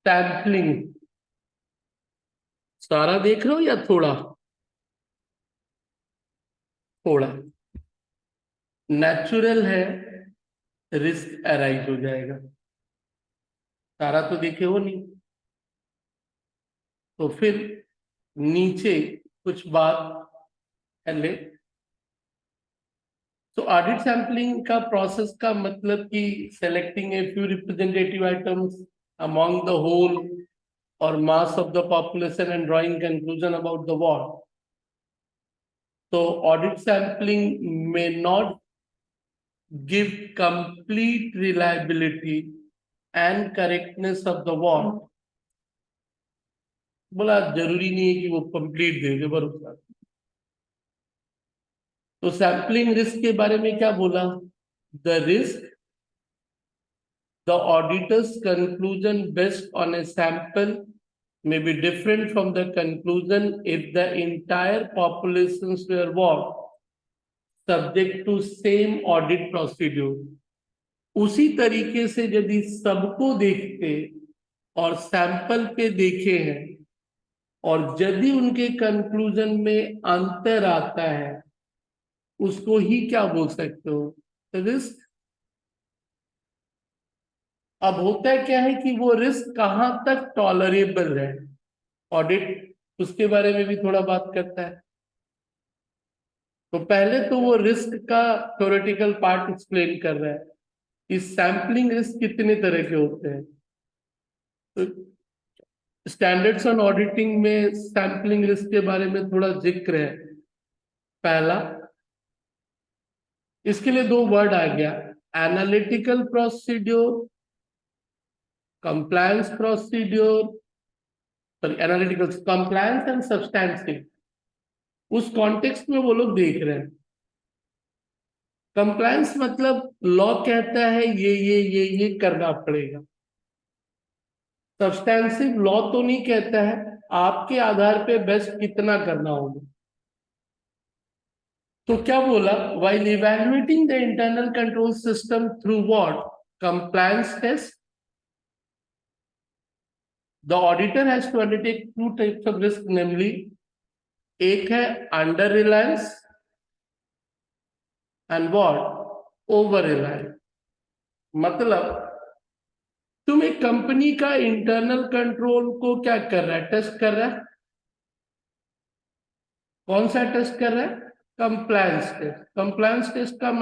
Sampling सारा देख रहे हो या थोड़ा? थोड़ा नेचुरल है, रिस्क अराइज हो जाएगा। सारा तो देखे हो नहीं, तो फिर नीचे कुछ बात कर ले। तो ऑडिट सैंपलिंग का प्रोसेस का मतलब कि selecting a few representative items among the whole और mass of the population and drawing conclusion about the what. तो audit sampling may not give complete reliability and correctness of the what। बोला जरूरी नहीं है कि वो कंप्लीट दे दे भरोसा। तो सैंपलिंग रिस्क के बारे में क्या बोला? The risk the auditor's conclusion based on a sample may be different from the conclusion if the entire populations were what? Subject to same audit procedure। उसी तरीके से यदि सबको देखते और सैंपल पे देखे हैं और यदि उनके कंक्लूजन में अंतर आता है, उसको ही क्या बोल सकते हो? रिस्क। अब होता है क्या है कि वो रिस्क कहाँ तक टॉलरेबल है, ऑडिट उसके बारे में भी थोड़ा बात करता है। तो पहले तो वो रिस्क का थ्योरेटिकल पार्ट एक्सप्लेन कर रहा है कि सैंपलिंग रिस्क कितने तरह के होते हैं। तो स्टैंडर्ड्स ऑन ऑडिटिंग में सैंपलिंग रिस्क के बारे में थोड़ा जिक्र है। पहला, इसके लिए दो वर्ड आ गया, analytical procedure, compliance procedure, sorry analytical compliance and substantive. उस कॉन्टेक्स्ट में वो लोग देख रहे हैं। कंप्लायंस मतलब लॉ कहता है ये करना पड़ेगा। सब्सटैंसिव लॉ तो नहीं कहता है, आपके आधार पे बेस्ट कितना करना होगा। तो क्या बोला? while evaluating the internal control system through what? Compliance test, the auditor has to undertake two types of risk, namely एक है under reliance and what? Over Reliance. मतलब तुम एक कंपनी का इंटरनल कंट्रोल को क्या कर रहा है? टेस्ट कर रहा है। कौन सा टेस्ट कर रहा है? Compliance test. कंप्लायंस टेस्ट का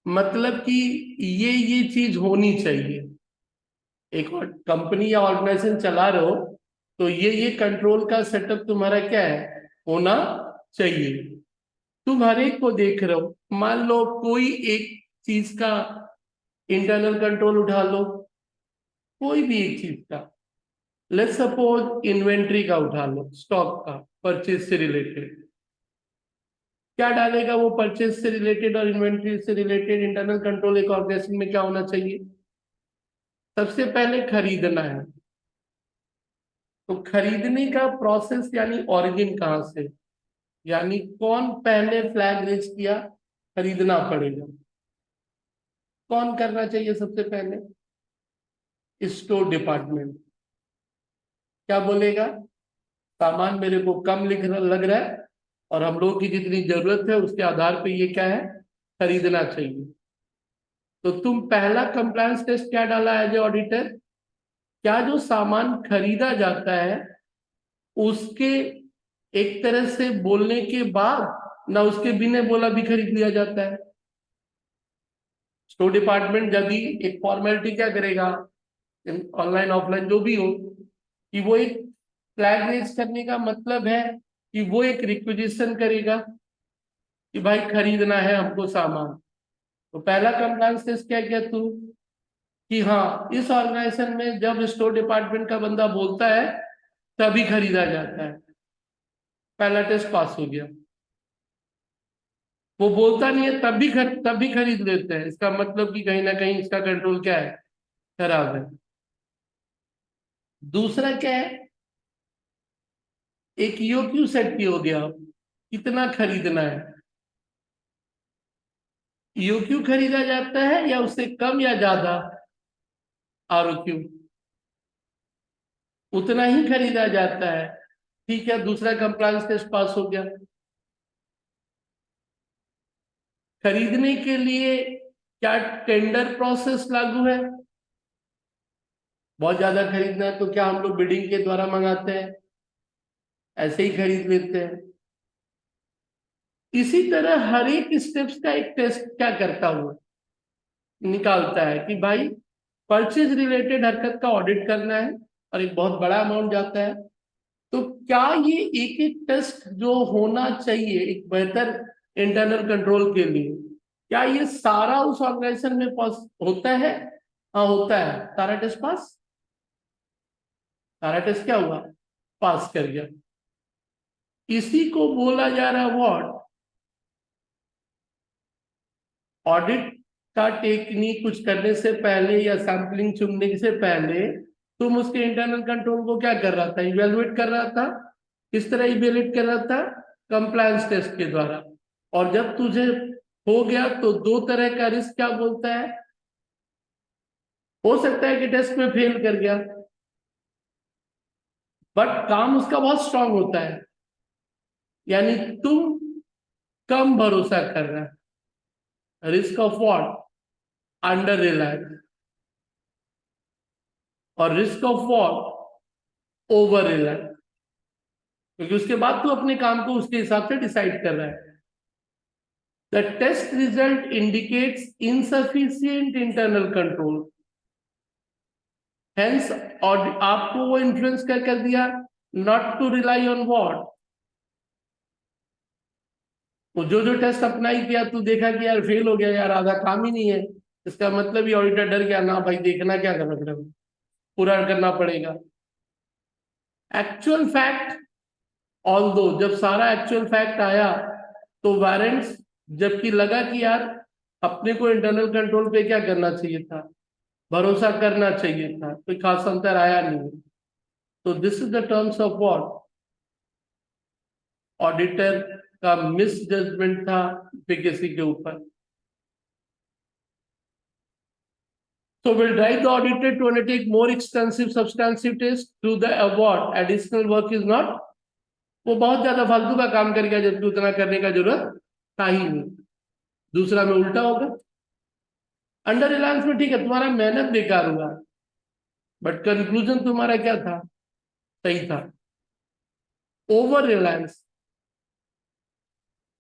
मतलब कि ये चीज होनी चाहिए। एक कंपनी या ऑर्गेनाइजेशन चला रहे हो तो ये कंट्रोल का सेटअप तुम्हारा क्या है? होना चाहिए। तुम हर एक को देख रहे हो, मान लो कोई एक चीज का इंटरनल कंट्रोल उठा लो, कोई भी एक चीज का। लेट्स सपोज इन्वेंट्री का उठा लो, स्टॉक का, परचेज से रिलेटेड। क्या डालेगा वो परचेज से रिलेटेड और इन्वेंट्री से रिलेटेड इंटरनल कंट्रोल एक ऑर्गेनाइजेशन में क्या होना चाहिए? सबसे पहले खरीदना है, तो खरीदने का प्रोसेस यानी ऑरिजिन कहाँ से, यानी कौन पहले फ्लैग रेज किया? खरीदना पड़ेगा। कौन करना चाहिए सबसे पहले? Store department. क्या बोलेगा? सामान मेरे को कम लग रहा है और हम लोगों की जितनी जरूरत है उसके आधार पे ये क्या है? खरीदना चाहिए। तो तुम पहला कंप्लायंस टेस्ट क्या डाला एज ए ऑडिटर? क्या जो सामान खरीदा जाता है उसके एक तरह से बोलने के बाद ना उसके बिना बोला भी खरीद लिया जाता है? स्टोर डिपार्टमेंट यदि एक फॉर्मेलिटी क्या करेगा, ऑनलाइन ऑफलाइन जो भी हो, कि वो एक फ्लैग रेज करने का मतलब है कि वो एक रिक्वेजिशन करेगा कि भाई खरीदना है हमको सामान। तो पहला कंप्लायंस टेस्ट क्या किया तू? कि हाँ इस ऑर्गेनाइजेशन में जब स्टोर डिपार्टमेंट का बंदा बोलता है तभी खरीदा जाता है। पहला टेस्ट पास हो गया। वो बोलता नहीं है तब भी खरीद लेते हैं, इसका मतलब कि कहीं ना कहीं इसका कंट्रोल क्या है? खराब है। दूसरा क्या है? एक ईओक्यू सेट भी हो गया, कितना खरीदना है। यूक्यू खरीदा जाता है या उससे कम या ज्यादा आरओक्यू? उतना ही खरीदा जाता है। ठीक है, दूसरा कंप्लायंस टेस्ट पास हो गया। खरीदने के लिए क्या टेंडर प्रोसेस लागू है? बहुत ज्यादा खरीदना है तो क्या हम लोग बिडिंग के द्वारा मंगाते हैं? ऐसे ही खरीद लेते हैं। इसी तरह हर एक स्टेप्स का एक टेस्ट क्या करता हुआ निकालता है कि भाई परचेज रिलेटेड हरकत का ऑडिट करना है और एक बहुत बड़ा अमाउंट जाता है, तो क्या ये एक एक टेस्ट जो होना चाहिए एक बेहतर इंटरनल कंट्रोल के लिए, क्या ये सारा उस ऑर्गेनाइजेशन में पास होता है? हाँ होता है। सारा टेस्ट पास, सारा टेस्ट क्या हुआ? पास कर गया। इसी को बोला जा रहा है व्हाट? ऑडिट का टेक्निक कुछ करने से पहले या सैंपलिंग चुनने से पहले तुम उसके इंटरनल कंट्रोल को क्या कर रहा था? इवेलुएट कर रहा था। किस तरह इवेलुएट कर रहा था? कंप्लायंस टेस्ट के द्वारा। और जब तुझे हो गया तो दो तरह का रिस्क क्या बोलता है? हो सकता है कि टेस्ट में फेल कर गया, बट काम उसका बहुत स्ट्रांग होता है, यानी तुम कम भरोसा कर रहा है। Risk of what? Under reliance. और risk of what? Over reliance. क्योंकि उसके बाद तू अपने काम को उसके हिसाब से डिसाइड कर रहा है। The test result indicates insufficient internal control, hence और आपको वो इन्फ्लुएंस कर दिया not to rely on what? वो जो जो टेस्ट अप्लाई किया तू देखा कि यार फेल हो गया, यार आधा काम ही नहीं है, इसका मतलब ये ऑडिटर डर गया ना भाई, देखना क्या कर रहे हो, पूरा करना पड़ेगा। एक्चुअल फैक्ट, ऑल दो जब सारा एक्चुअल फैक्ट आया तो वारंट्स, जबकि लगा कि यार अपने को इंटरनल कंट्रोल पे क्या करना चाहिए था, भरोसा करना चाहिए था, कोई खास अंतर आया नहीं। तो this is the terms of what? Auditor का मिस जजमेंट था एफिकेसी के ऊपर। So we'll drive the auditor to undertake more extensive substantive tests through the award. Additional work is not, वो बहुत ज्यादा फालतू का काम कर गया जबकि उतना करने का जरूरत था ही नहीं। दूसरा में उल्टा होगा। अंडर रिलायंस में ठीक है तुम्हारा मेहनत बेकार हुआ, बट कंक्लूजन तुम्हारा क्या था? सही था। ओवर रिलायंस,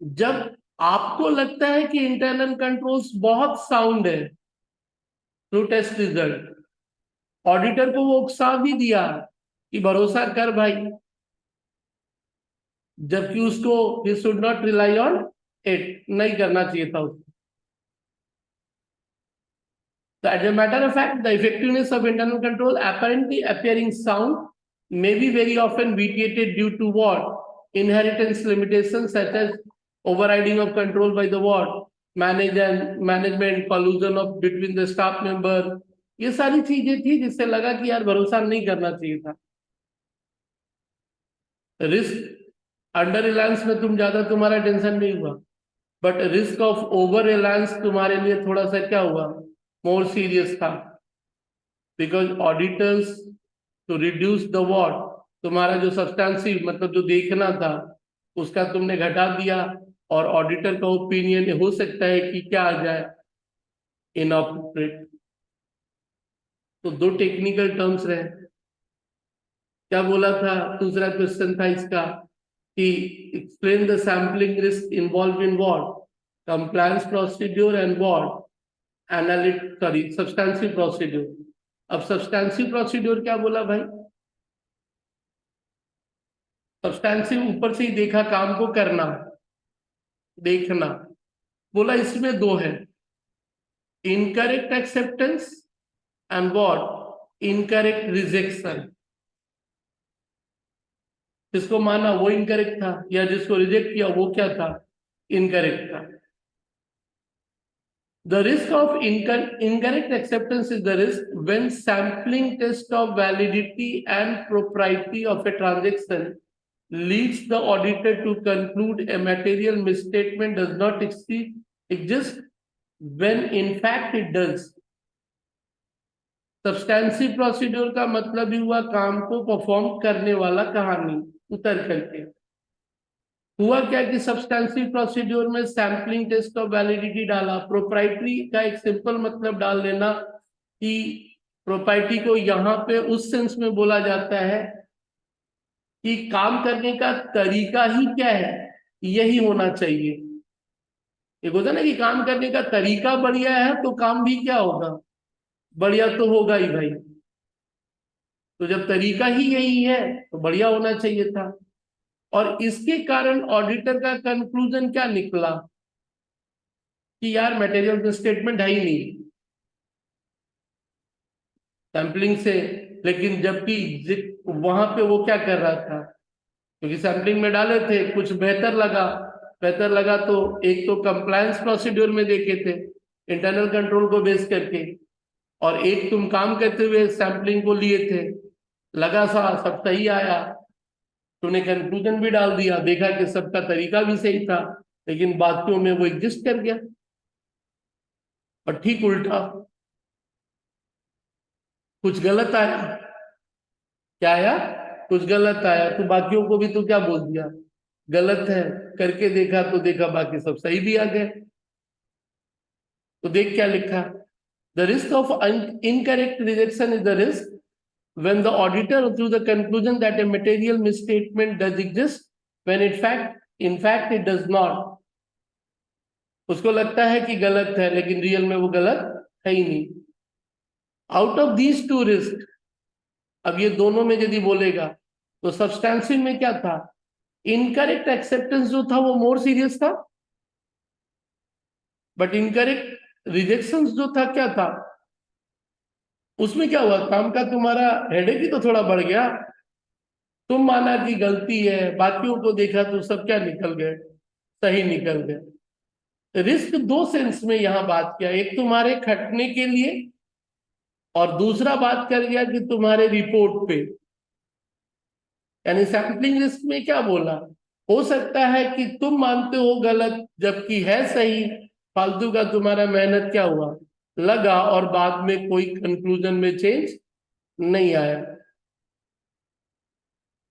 जब आपको लगता है कि इंटरनल कंट्रोल्स बहुत साउंड है थ्रू टेस्ट रिजल्ट, ऑडिटर को वो उकसा भी दिया कि भरोसा कर भाई, जबकि उसको he should not rely on it, नहीं करना चाहिए था उसको। So as a matter of fact, the effectiveness of internal control apparently appearing sound may be very often vitiated due to what? Inheritance limitations such as overriding of control by the what? Management, collusion of between the staff member, ये सारी चीजें थी जिससे लगा कि यार भरोसा नहीं करना चाहिए था। रिस्क अंडर रिलायंस में तुम ज्यादा तुम्हारा टेंशन नहीं हुआ, but risk of over reliance तुम्हारे लिए थोड़ा सा क्या हुआ? मोर सीरियस था। Because auditors to reduce the what, तुम्हारा जो सब्सटेंसिव मतलब जो देखना था उसका तुमने घटा दिया, और ऑडिटर का ओपिनियन हो सकता है कि क्या आ जाए? इनऑपरेट। तो दो टेक्निकल टर्म्स रहे। क्या बोला था? दूसरा क्वेश्चन था इसका कि explain the sampling risk involve in what? Compliance procedure and what? Substantive procedure. अब सब्सटेंसिव प्रोसीड्यूर क्या बोला भाई? सब्सटेंसिव ऊपर से ही देखा, काम को करना, देखना। बोला इसमें दो है, incorrect acceptance and what? Incorrect rejection. जिसको माना वो इनकरेक्ट था, या जिसको रिजेक्ट किया वो क्या था? इनकरेक्ट था। The risk of incorrect acceptance is the risk when sampling test of validity and propriety of a transaction leads the auditor to conclude a material misstatement does not exist when in fact it does। Substantive procedure का मतलब ही हुआ काम को perform करने वाला, कहानी उतर करके। हुआ क्या कि सब्सटेंसिव प्रोसीड्योर में सैम्पलिंग टेस्ट ऑफ वैलिडिटी डाला। प्रोप्राइटरी का एक सिंपल मतलब डाल लेना कि प्रोप्राइटरी को यहाँ पे उस सेंस में बोला जाता है कि काम करने का तरीका ही क्या है, यही होना चाहिए। एक होता है ना कि काम करने का तरीका बढ़िया है तो काम भी क्या होगा, बढ़िया तो होगा ही भाई। तो जब तरीका ही यही है तो बढ़िया होना चाहिए था। और इसके कारण ऑडिटर का कंक्लूजन क्या निकला कि यार मटेरियल स्टेटमेंट है ही नहीं सैम्पलिंग से। लेकिन जबकि वहां पे वो क्या कर रहा था, क्योंकि सैम्पलिंग में डाले थे, कुछ बेहतर लगा तो एक तो कंप्लायंस प्रोसीड्यूर में देखे थे इंटरनल कंट्रोल को बेस करके, और एक तुम काम करते हुए सैम्पलिंग को लिए थे, लगा सा सब सही आया, तूने कंक्लूजन भी डाल दिया, देखा कि सबका तरीका भी सही था, लेकिन बाकियों में वो एग्जिस्ट कर गया। और ठीक उल्टा कुछ गलत आया, क्या आया, कुछ गलत आया, तो बाकियों को भी तो क्या बोल दिया, गलत है। करके देखा तो देखा बाकी सब सही भी आ गए। तो देख क्या लिखा, the risk of incorrect rejection is the risk when the auditor drew the conclusion that a material misstatement does exist when in fact it does not। उसको लगता है कि गलत है लेकिन रियल में वो गलत है ही नहीं। Out of these two risk, अब ये दोनों में यदि बोलेगा तो सब्सटेंसिव में क्या था, इनकरेक्ट एक्सेप्टेंस जो था वो मोर सीरियस था, बट इनकरेक्ट रिजेक्शन जो था क्या था, उसमें क्या हुआ, काम का तुम्हारा हेडेक ही तो थोड़ा बढ़ गया। तुम माना कि गलती है, बाकियों को देखा तो सब क्या निकल गए, सही निकल गए। रिस्क दो सेंस में यहां बात किया, एक तुम्हारे खटने के लिए और दूसरा बात कर गया कि तुम्हारे रिपोर्ट पे। यानी सैम्पलिंग रिस्क में क्या बोला, हो सकता है कि तुम मानते हो गलत जबकि है सही, फालतू का तुम्हारा मेहनत क्या हुआ, लगा, और बाद में कोई कंक्लूजन में चेंज नहीं आया।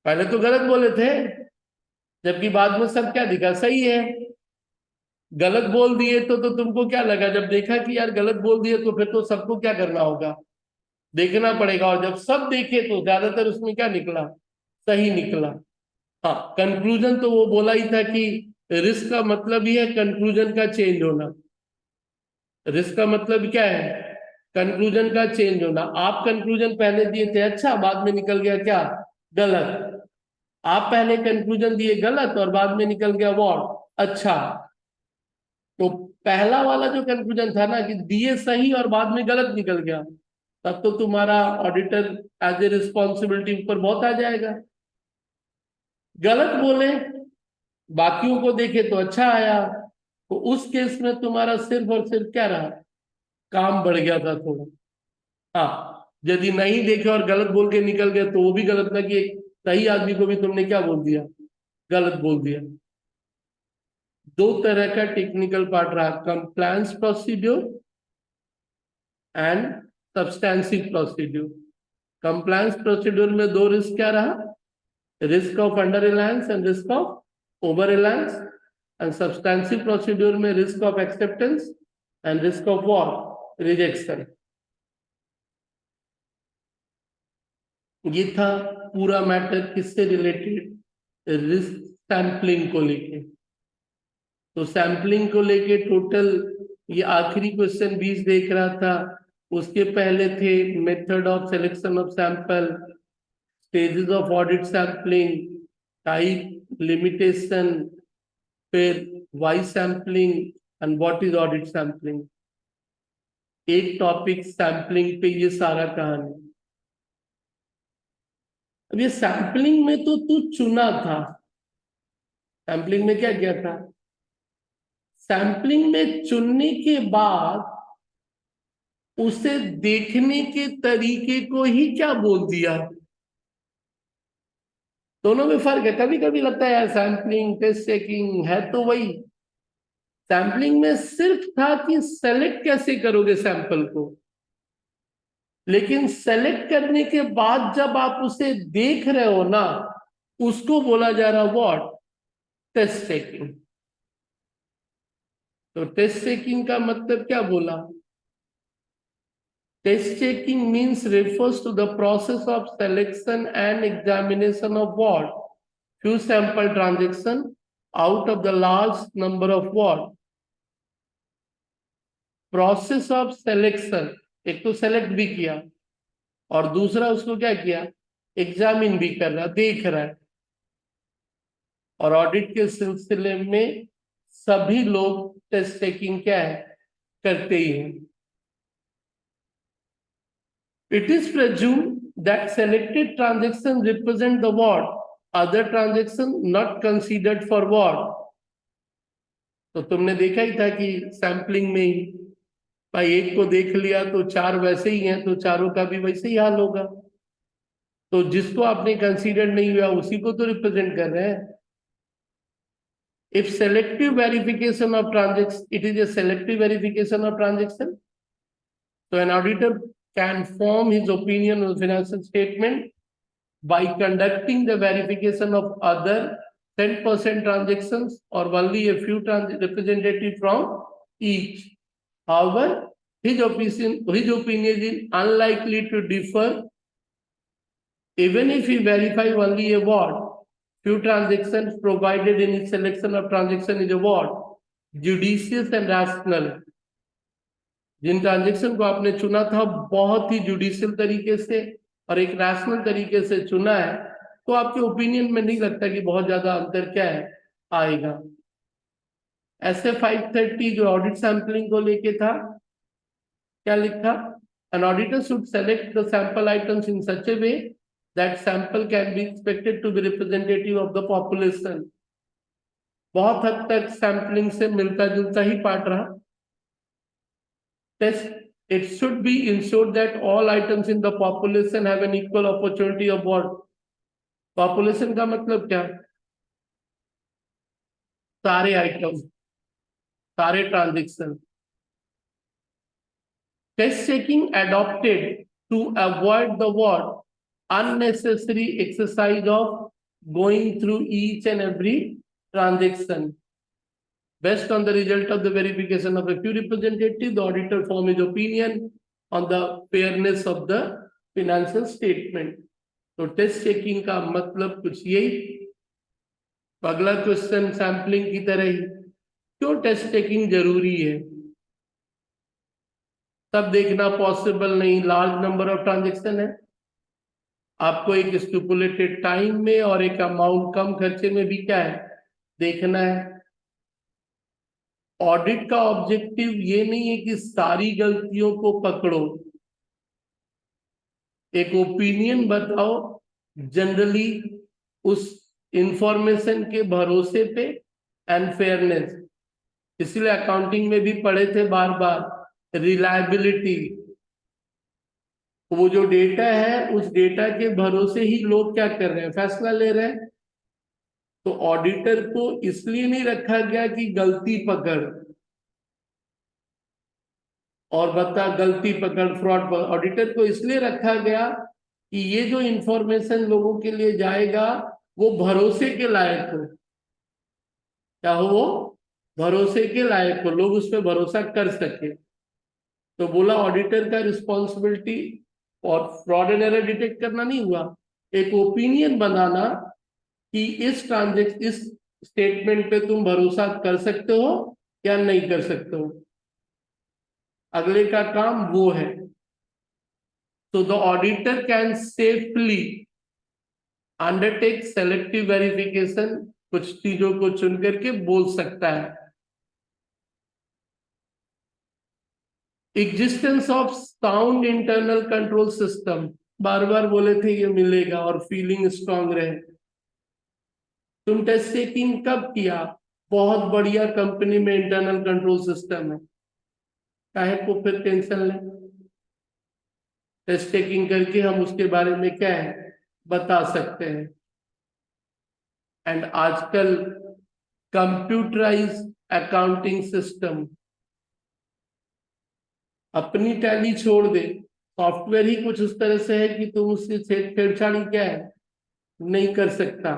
पहले तो गलत बोले थे जबकि बाद में सब क्या दिखा, सही है। गलत बोल दिए तो तुमको क्या लगा, जब देखा कि यार गलत बोल दिए तो फिर तो सबको क्या करना होगा, देखना पड़ेगा, और जब सब देखे तो ज्यादातर उसमें क्या निकला, सही निकला। हाँ, कंक्लूजन तो वो बोला ही था कि रिस्क का मतलब ही है कंक्लूजन का चेंज होना। रिस्क का मतलब क्या है, कंक्लूजन का चेंज होना। आप कंक्लूजन पहले दिए थे अच्छा, बाद में निकल गया क्या, गलत। आप पहले कंक्लूजन दिए गलत और बाद में निकल गया वॉट, अच्छा। तो पहला वाला जो कंक्लूजन था ना कि दिए सही और बाद में गलत निकल गया, तब तो तुम्हारा ऑडिटर एज ए रिस्पॉन्सिबिलिटी ऊपर बहुत आ जाएगा। गलत बोले, बाकियों को देखे तो अच्छा आया, तो उस केस में तुम्हारा सिर्फ और सिर्फ क्या रहा, काम बढ़ गया था थोड़ा। हाँ, यदि नहीं देखे और गलत बोल के निकल गए तो वो भी गलत ना, कि एक सही आदमी को भी तुमने क्या बोल दिया, गलत बोल दिया। दो तरह का टेक्निकल पार्ट रहा, compliance procedure and substantive procedure. Compliance procedure में दो रिस्क क्या रहा, risk of under reliance and risk of over reliance. And substantive procedure में risk of acceptance and risk of what, rejection. ये था पूरा मैटर किससे रिलेटेड, रिस्क सैम्पलिंग को लेके। तो सैम्पलिंग को लेके टोटल ये आखिरी क्वेश्चन 20 देख रहा था, उसके पहले थे method of selection of sample, stages of audit sampling, type, limitation, फिर why sampling and what is audit sampling. एक टॉपिक सैम्पलिंग पे ये सारा कहानी। अब ये सैम्पलिंग में तो तू चुना था, सैम्पलिंग में क्या किया था, सैम्पलिंग में चुनने के बाद उसे देखने के तरीके को ही क्या बोल दिया। दोनों में फर्क है, कभी कभी लगता है यार सैम्पलिंग टेस्ट चेकिंग है तो वही, सैंपलिंग में सिर्फ था कि सेलेक्ट कैसे करोगे सैंपल को, लेकिन सेलेक्ट करने के बाद जब आप उसे देख रहे हो ना, उसको बोला जा रहा व्हाट, टेस्ट टेकिंग। तो टेस्ट टेकिंग का मतलब क्या बोला? Test taking means refers to the process of selection and examination of what? Few sample transaction out of the large number of what? Process of selection। एक तो select भी किया और दूसरा उसको क्या किया, एग्जामिन भी कर रहा, देख रहा है। और ऑडिट के सिलसिले में सभी लोग टेस्ट टेकिंग क्या है, करते ही हैं। It is presumed that selected transactions represent the what? Other transactions not considered for what? तो तुमने देखा ही था कि सैंपलिंग में ही भाई एक को देख लिया तो चार वैसे ही हैं, तो चारों का भी वैसे ही हाल होगा। तो जिसको आपने कंसीडर नहीं हुआ उसी को तो रिप्रेजेंट कर रहे हैं। If selective verification of transaction, it is a selective verification of transaction. So an auditor can form his opinion on financial statement by conducting the verification of other 10% transactions or only a few representative from each. However, his opinion is unlikely to differ even if he verify only a what? Few transactions, provided in his selection of transaction is a what? Judicious and rational। जिन transaction को आपने चुना था बहुत ही judicial तरीके से और एक रैशनल तरीके से चुना है, तो आपके ओपिनियन में नहीं लगता कि बहुत ज्यादा अंतर क्या है आएगा। ऐसे 530 जो ऑडिट सैंपलिंग को लेके था, क्या लिखा? An auditor should select the sample items in such a way that sample can be expected to be representative of the population. बहुत हद तक सैंपलिंग से मिलता जुलता ही पार्ट रहा। Test, it should be ensured that all items in the population have an equal opportunity of what? Population का मतलब क्या? सारे आइटम, सारे transaction. Test checking adopted to avoid the what? Unnecessary exercise of going through each and every transaction. Based on the result of the verification of a few representatives, the auditor form his opinion on the fairness of the financial statement. तो test checking का मतलब कुछ यही। अगला question sampling की तरह ही, क्यों test checking जरूरी है? तब देखना पॉसिबल नहीं, लार्ज नंबर ऑफ ट्रांजेक्शन है, आपको एक स्टिपुलेटेड टाइम में और एक अमाउंट कम खर्चे में भी क्या है देखना है। ऑडिट का ऑब्जेक्टिव ये नहीं है कि सारी गलतियों को पकड़ो, एक ओपिनियन बताओ जनरली उस इंफॉर्मेशन के भरोसे पे एंड फेयरनेस। इसलिए अकाउंटिंग में भी पढ़े थे बार बार रिलायबिलिटी। वो जो डेटा है उस डेटा के भरोसे ही लोग क्या कर रहे हैं, फैसला ले रहे हैं। तो ऑडिटर को इसलिए नहीं रखा गया कि गलती पकड़ और बता गलती पकड़ फ्रॉड पर, ऑडिटर को इसलिए रखा गया कि ये जो इंफॉर्मेशन लोगों के लिए जाएगा वो भरोसे के लायक हो। क्या हो वो? भरोसे के लायक हो, लोग उस पर भरोसा कर सके। तो बोला ऑडिटर का रिस्पॉन्सिबिलिटी और फ्रॉड एंड एरर डिटेक्ट करना नहीं हुआ, एक ओपिनियन बनाना कि इस इस स्टेटमेंट पे तुम भरोसा कर सकते हो या नहीं कर सकते हो। अगले का काम वो है। तो the auditor can safely undertake selective verification, कुछ चीजों को चुन करके बोल सकता है। Existence of sound internal control system, बार बार बोले थे ये मिलेगा, और फीलिंग स्ट्रांग रहे। तुम टेस्ट चेकिंग कब किया? बहुत बढ़िया कंपनी में इंटरनल कंट्रोल सिस्टम है, काहे को फिर टेंशन ले? टेस्ट चेकिंग करके हम उसके बारे में क्या है बता सकते हैं। एंड आजकल कंप्यूटराइज अकाउंटिंग सिस्टम। अपनी टैली छोड़ दे, सॉफ्टवेयर ही कुछ उस तरह से है कि तुम उससे छेड़छाड़ी क्या है नहीं कर सकता,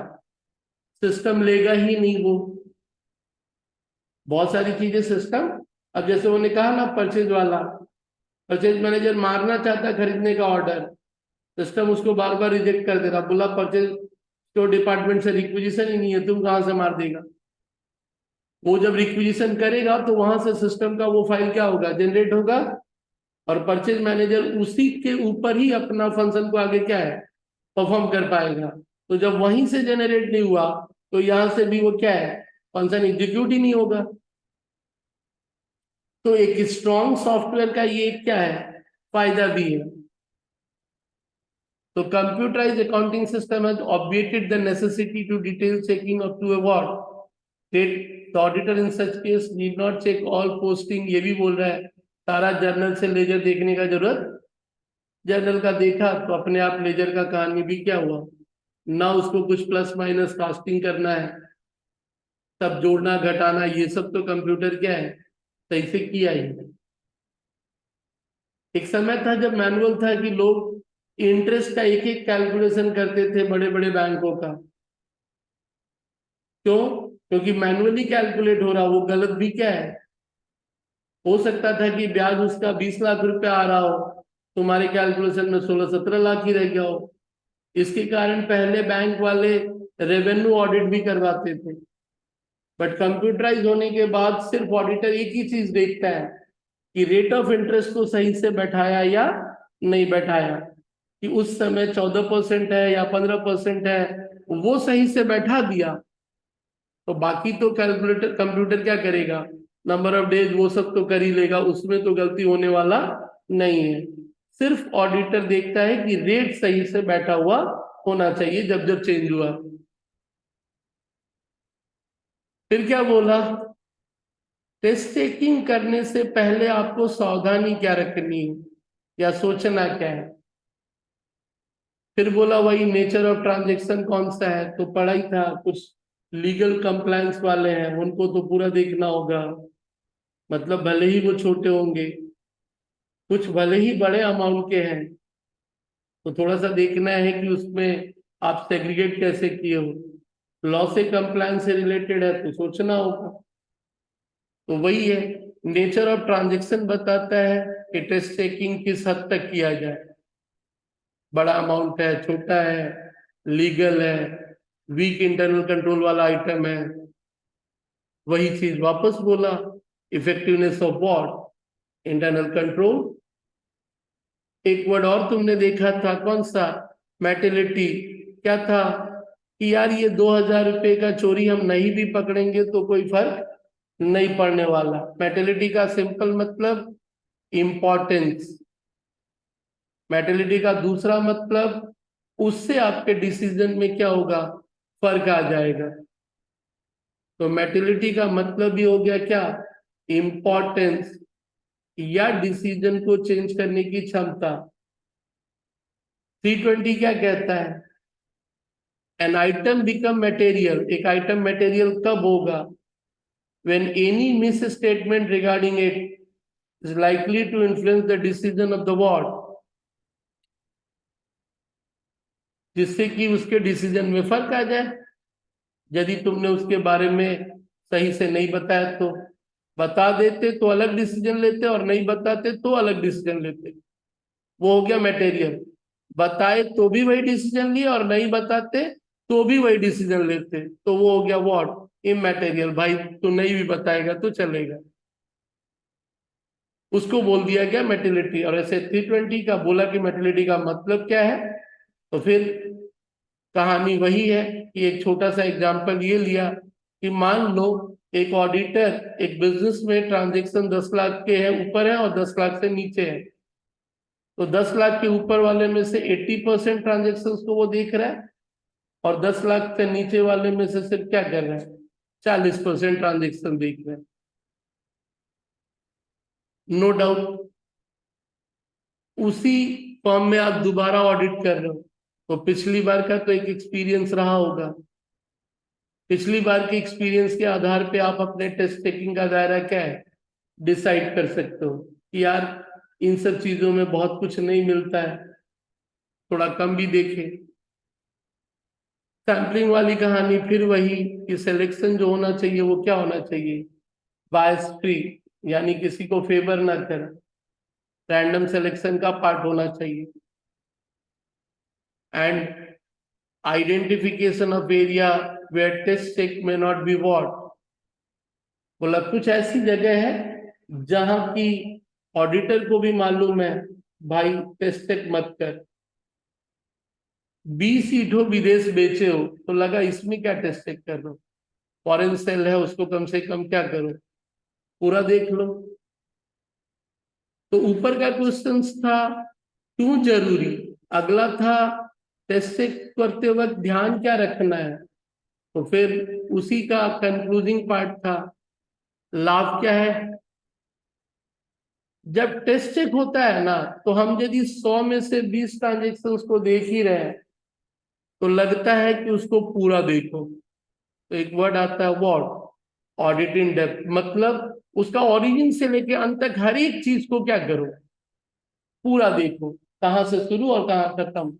सिस्टम लेगा ही नहीं वो। बहुत सारी चीजें सिस्टम, अब जैसे उन्होंने कहा ना परचेज वाला, परचेज मैनेजर मारना चाहता है खरीदने का ऑर्डर, सिस्टम उसको बार बार रिजेक्ट कर दे रहा, बोला परचेज तो डिपार्टमेंट से रिक्विजिशन ही नहीं है, तुम कहां से मार देगा। वो जब रिक्विजिशन करेगा तो वहां से सिस्टम का वो फाइल क्या होगा, जनरेट होगा, और परचेज मैनेजर उसी के ऊपर ही अपना फंक्शन को आगे क्या है परफॉर्म कर पाएगा। तो जब वहीं से जनरेट नहीं हुआ तो यहां से भी वो क्या है फंक्शन एग्जीक्यूट ही नहीं होगा। तो एक स्ट्रॉन्ग सॉफ्टवेयर का ये क्या है फायदा भी है। तो computerized accounting system has obviated the necessity to detail checking of to a what that the auditor in such case need not check all posting। ये भी बोल रहा है सारा जर्नल से लेजर देखने का जरूरत, जर्नल का देखा तो अपने आप लेजर का कहानी भी क्या हुआ ना, उसको कुछ प्लस माइनस कास्टिंग करना है, सब जोड़ना घटाना, ये सब तो कंप्यूटर क्या है सही से किया ही। एक समय था जब मैनुअल था कि लोग इंटरेस्ट का एक एक कैलकुलेशन करते थे बड़े बड़े बैंकों का, क्यों, क्योंकि मैनुअली कैलकुलेट हो रहा, वो गलत भी क्या है हो सकता था कि ब्याज उसका 20 लाख रुपया आ रहा हो, तुम्हारे कैलकुलेशन में 16-17 लाख ही रह गया हो। इसके कारण पहले बैंक वाले रेवेन्यू ऑडिट भी करवाते थे, बट कंप्यूटराइज होने के बाद सिर्फ ऑडिटर एक ही चीज देखता है कि रेट ऑफ इंटरेस्ट को सही से बैठाया या नहीं बैठाया, कि उस समय 14% है या 15% है, वो सही से बैठा दिया तो बाकी तो कैलकुलेटर कंप्यूटर क्या करेगा, नंबर ऑफ डेज वो सब तो कर ही लेगा, उसमें तो गलती होने वाला नहीं है। सिर्फ ऑडिटर देखता है कि रेट सही से बैठा हुआ होना चाहिए जब जब चेंज हुआ। फिर क्या बोला, टेस्ट चेकिंग करने से पहले आपको सावधानी क्या रखनी है या सोचना क्या है। फिर बोला वही नेचर ऑफ ट्रांजेक्शन कौन सा है, तो पढ़ा ही था कुछ लीगल कंप्लायंस वाले हैं उनको तो पूरा देखना होगा, मतलब भले ही वो छोटे होंगे, कुछ भले ही बड़े अमाउंट के हैं, तो थोड़ा सा देखना है कि उसमें आप सेग्रीगेट कैसे किए हो, लॉ से कंप्लायंस से रिलेटेड है तो सोचना होगा। तो वही है, नेचर ऑफ ट्रांजेक्शन बताता है कि टेस्ट चेकिंग किस हद तक किया जाए, बड़ा अमाउंट है छोटा है, लीगल है, वीक इंटरनल कंट्रोल वाला आइटम है। वही चीज वापस बोला, effectiveness of what internal control. एक वर्ड और तुमने देखा था कौन सा, मेटेलिटी। क्या था कि यार ये 2,000 रुपये का चोरी हम नहीं भी पकड़ेंगे तो कोई फर्क नहीं पड़ने वाला। मेटेलिटी का सिंपल मतलब इम्पोर्टेंस, मेटेलिटी का दूसरा मतलब उससे आपके डिसीजन में क्या होगा फर्क आ जाएगा। तो मेटिलिटी का मतलब ही हो गया क्या, इम्पोर्टेंस या डिसीजन को चेंज करने की क्षमता। 320 क्या कहता है, एन आइटम बिकम मटेरियल, एक आइटम मटेरियल कब होगा, when any misstatement regarding it is likely to influence the decision of the board, जिससे कि उसके डिसीजन में फर्क आ जाए। यदि तुमने उसके बारे में सही से नहीं बताया तो बता देते तो अलग डिसीजन लेते, और नहीं बताते तो अलग डिसीजन लेते, वो हो गया मटेरियल। बताए तो भी वही डिसीजन लिए और नहीं बताते तो भी वही डिसीजन लेते, तो वो हो गया व्हाट इमैटेरियल। भाई तू नहीं भी बताएगा तो चलेगा, उसको बोल दिया गया मेटिलिटी। और ऐसे 320 का बोला कि मेटिलिटी का मतलब क्या है, तो फिर कहानी वही है कि एक छोटा सा एग्जांपल ये लिया कि मान लो एक ऑडिटर एक बिजनेस में ट्रांजेक्शन 10 लाख के है ऊपर है और 10 लाख से नीचे है, तो 10 लाख के ऊपर वाले में से 80% ट्रांजेक्शन को वो देख रहा है, और 10 लाख से नीचे वाले में से सिर्फ क्या कर रहा है 40% ट्रांजेक्शन देख रहे हैं। नो डाउट उसी फॉर्म में आप दोबारा ऑडिट कर रहे हो तो पिछली बार का तो एक एक्सपीरियंस रहा होगा, पिछली बार के एक्सपीरियंस के आधार पे आप अपने टेस्ट टेकिंग का दायरा क्या है डिसाइड कर सकते हो कि यार इन सब चीजों में बहुत कुछ नहीं मिलता है, थोड़ा कम भी देखे। सैम्पलिंग वाली कहानी फिर वही कि सिलेक्शन जो होना चाहिए वो क्या होना चाहिए, बायस फ्री, यानी किसी को फेवर ना कर, रैंडम सिलेक्शन का पार्ट होना चाहिए। And identification of area where test take may not be what, बोला कुछ ऐसी जगह है जहां की ऑडिटर को भी मालूम है भाई टेस्ट टेक मत कर। 20 ईंटों विदेश बेचे हो तो लगा इसमें क्या टेस्ट चेक कर रहे हो, फॉरेन सेल है उसको कम से कम क्या करो, पूरा देख लो। तो ऊपर का क्वेश्चन था क्यों जरूरी, अगला था टेस्ट चेक करते वक्त ध्यान क्या रखना है, तो फिर उसी का कंक्लूजिंग पार्ट था लाभ क्या है। जब टेस्ट चेक होता है ना तो हम यदि 100 में से 20 ट्रांजेक्शन को देख ही रहे हैं तो लगता है कि उसको पूरा देखो। तो एक वर्ड आता है व्हाट, ऑडिट इन डेप्थ, मतलब उसका ओरिजिन से लेके अंत तक हर एक चीज को क्या करो, पूरा देखो, कहाँ से शुरू और कहाँ खत्म।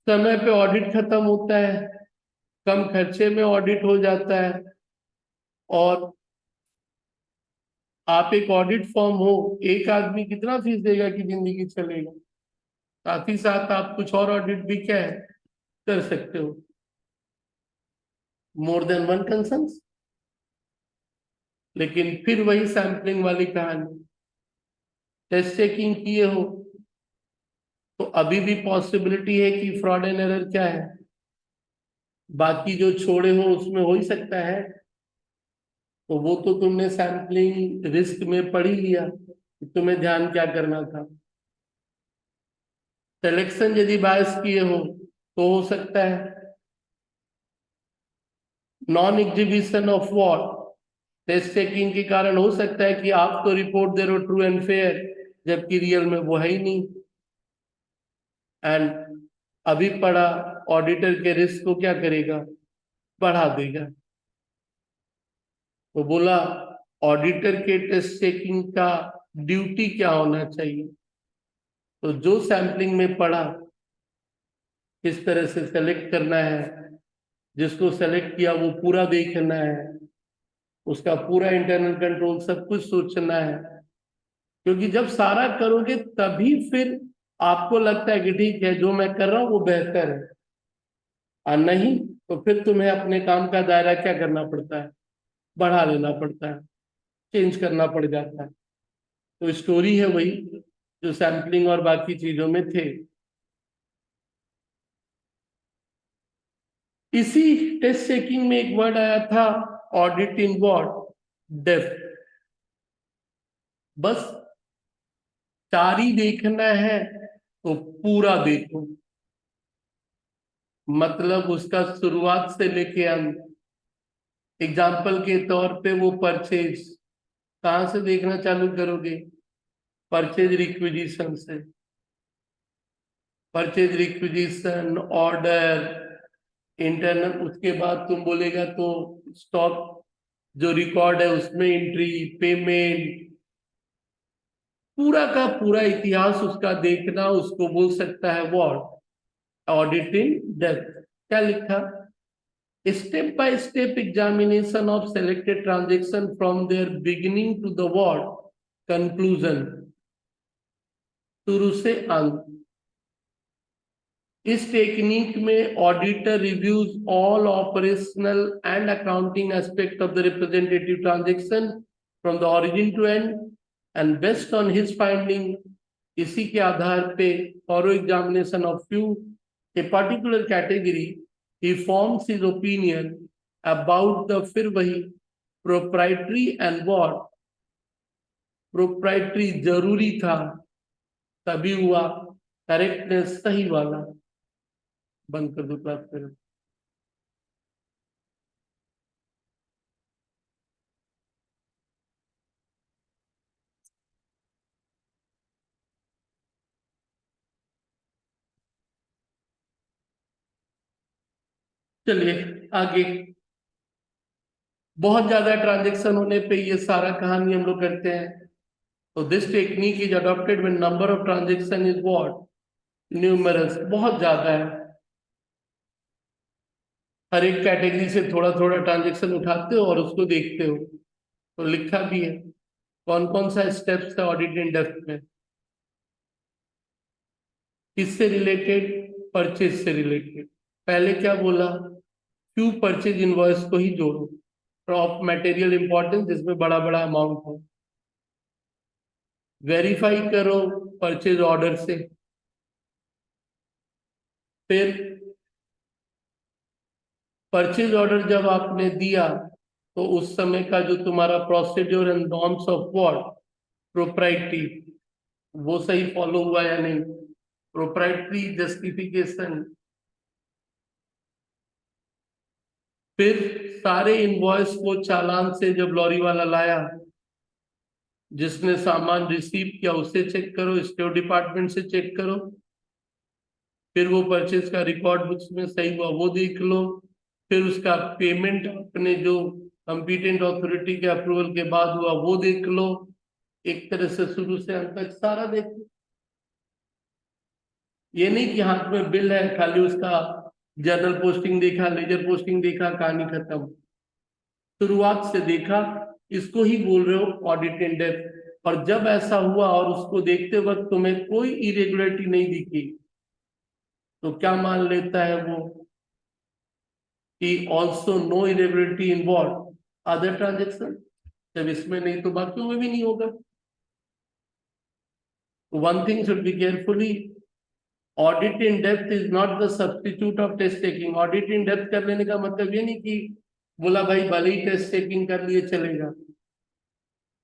समय पे ऑडिट खत्म होता है, कम खर्चे में ऑडिट हो जाता है, और आप एक ऑडिट फॉर्म हो, एक आदमी कितना फीस देगा कि जिंदगी चलेगा। साथ ही साथ आप कुछ और ऑडिट भी क्या है कर सकते हो, मोर देन वन कंसर्न। लेकिन फिर वही सैम्पलिंग वाली कहानी, टेस्ट चेकिंग किए हो तो अभी भी पॉसिबिलिटी है कि फ्रॉड एंड एरर क्या है, बाकी जो छोड़े हो उसमें हो ही सकता है। तो वो तो तुमने सैम्पलिंग रिस्क में पढ़ ही लिया कि तुम्हें ध्यान क्या करना था। सिलेक्शन यदि बायस किए हो तो हो सकता है non exhibition of what, test checking के कारण हो सकता है कि आप तो रिपोर्ट दे रहे हो ट्रू एंड फेयर जबकि रियल में वो है ही नहीं। एंड अभी पढ़ा ऑडिटर के रिस्क को क्या करेगा, बढ़ा देगा। तो बोला ऑडिटर के टेस्ट चेकिंग का ड्यूटी क्या होना चाहिए, तो जो सैम्पलिंग में पढ़ा किस तरह से सेलेक्ट करना है, जिसको सेलेक्ट किया वो पूरा देखना है, उसका पूरा इंटरनल कंट्रोल सब कुछ सोचना है। क्योंकि जब सारा करोगे तभी फिर आपको लगता है कि ठीक है जो मैं कर रहा हूँ वो बेहतर है, और नहीं तो फिर तुम्हें अपने काम का दायरा क्या करना पड़ता है, बढ़ा लेना पड़ता है, चेंज करना पड़ जाता है। तो स्टोरी है वही जो सैम्पलिंग और बाकी चीजों में थे। इसी टेस्ट चेकिंग में एक वर्ड आया था ऑडिट इन व्हाट, डेप्थ। बस चारी देखना है तो पूरा देखो, मतलब उसका शुरुआत से लेके अंत। एग्जाम्पल के तौर पे वो परचेज कहाँ से देखना चालू करोगे, परचेज रिक्विजिशन से, परचेज रिक्विजिशन ऑर्डर इंटरनल, उसके बाद तुम बोलेगा तो स्टॉक जो रिकॉर्ड है उसमें एंट्री, पेमेंट, पूरा का पूरा इतिहास उसका देखना, उसको बोल सकता है व्हाट, ऑडिट इन डेप्थ। क्या लिखा, step by step examination of selected transaction from their beginning to the what conclusion, शुरू से अंत। इस टेक्निक में auditor reviews all operational and accounting aspect of the representative transaction from the origin to end, and based on his finding, इसी के आधार पे thorough examination of few a particular category he forms his opinion about the, फिर वही proprietary and what, proprietary जरूरी था तभी हुआ, करेक्टनेस सही वाला। बंद कर दो क्लास करो। चलिए आगे। बहुत ज्यादा ट्रांजेक्शन होने पे ये सारा कहानी हम लोग करते हैं। तो this technique is adopted when number of transaction is what, numerous, बहुत ज्यादा है। हर एक कैटेगरी से थोड़ा थोड़ा ट्रांजेक्शन उठाते हो और उसको देखते हो। तो लिखा भी है कौन कौन सा स्टेप्स है ऑडिट इन डेप्थ में। किससे रिलेटेड, परचेज से रिलेटेड। पहले क्या बोला, क्यू परचेज इनवॉइस को ही जोड़ो, ऑफ मटेरियल इंपॉर्टेंस जिसमें बड़ा बड़ा अमाउंट हो। वेरीफाई करो परचेज ऑर्डर से। फिर परचेज ऑर्डर जब आपने दिया तो उस समय का जो तुम्हारा procedure and norms of what, proprietary, वो सही फॉलो हुआ या नहीं। Proprietary justification. फिर सारे इनवॉइस को चालान से जब लॉरी वाला लाया, जिसने सामान रिसीव किया उससे चेक करो, स्टोर डिपार्टमेंट से चेक करो। फिर वो परचेज का रिकॉर्ड बुक्स में सही हुआ वो देख लो। फिर उसका पेमेंट अपने जो कंपिटेंट अथॉरिटी के अप्रूवल के बाद हुआ वो देख लो। एक तरह से शुरू से अंत तक सारा देखो। ये नहीं कि हाथ में बिल है खाली उसका जर्नल पोस्टिंग देखा, लेजर पोस्टिंग देखा, कहानी खत्म। शुरुआत से देखा, इसको ही बोल रहे हो ऑडिट इन डेप्थ। और जब ऐसा हुआ और उसको देखते वक्त तुम्हें कोई इरेगुलरिटी नहीं दिखी, तो क्या मान लेता है वो कि also no irregularity involve other transaction. जब इसमें नहीं तो बाकियों में भी नहीं होगा। One thing should be carefully, audit in depth is not the substitute of test taking. Audit in depth कर लेने का मतलब ये नहीं कि बोला भाई भले ही टेस्ट टेकिंग कर लिए चलेगा,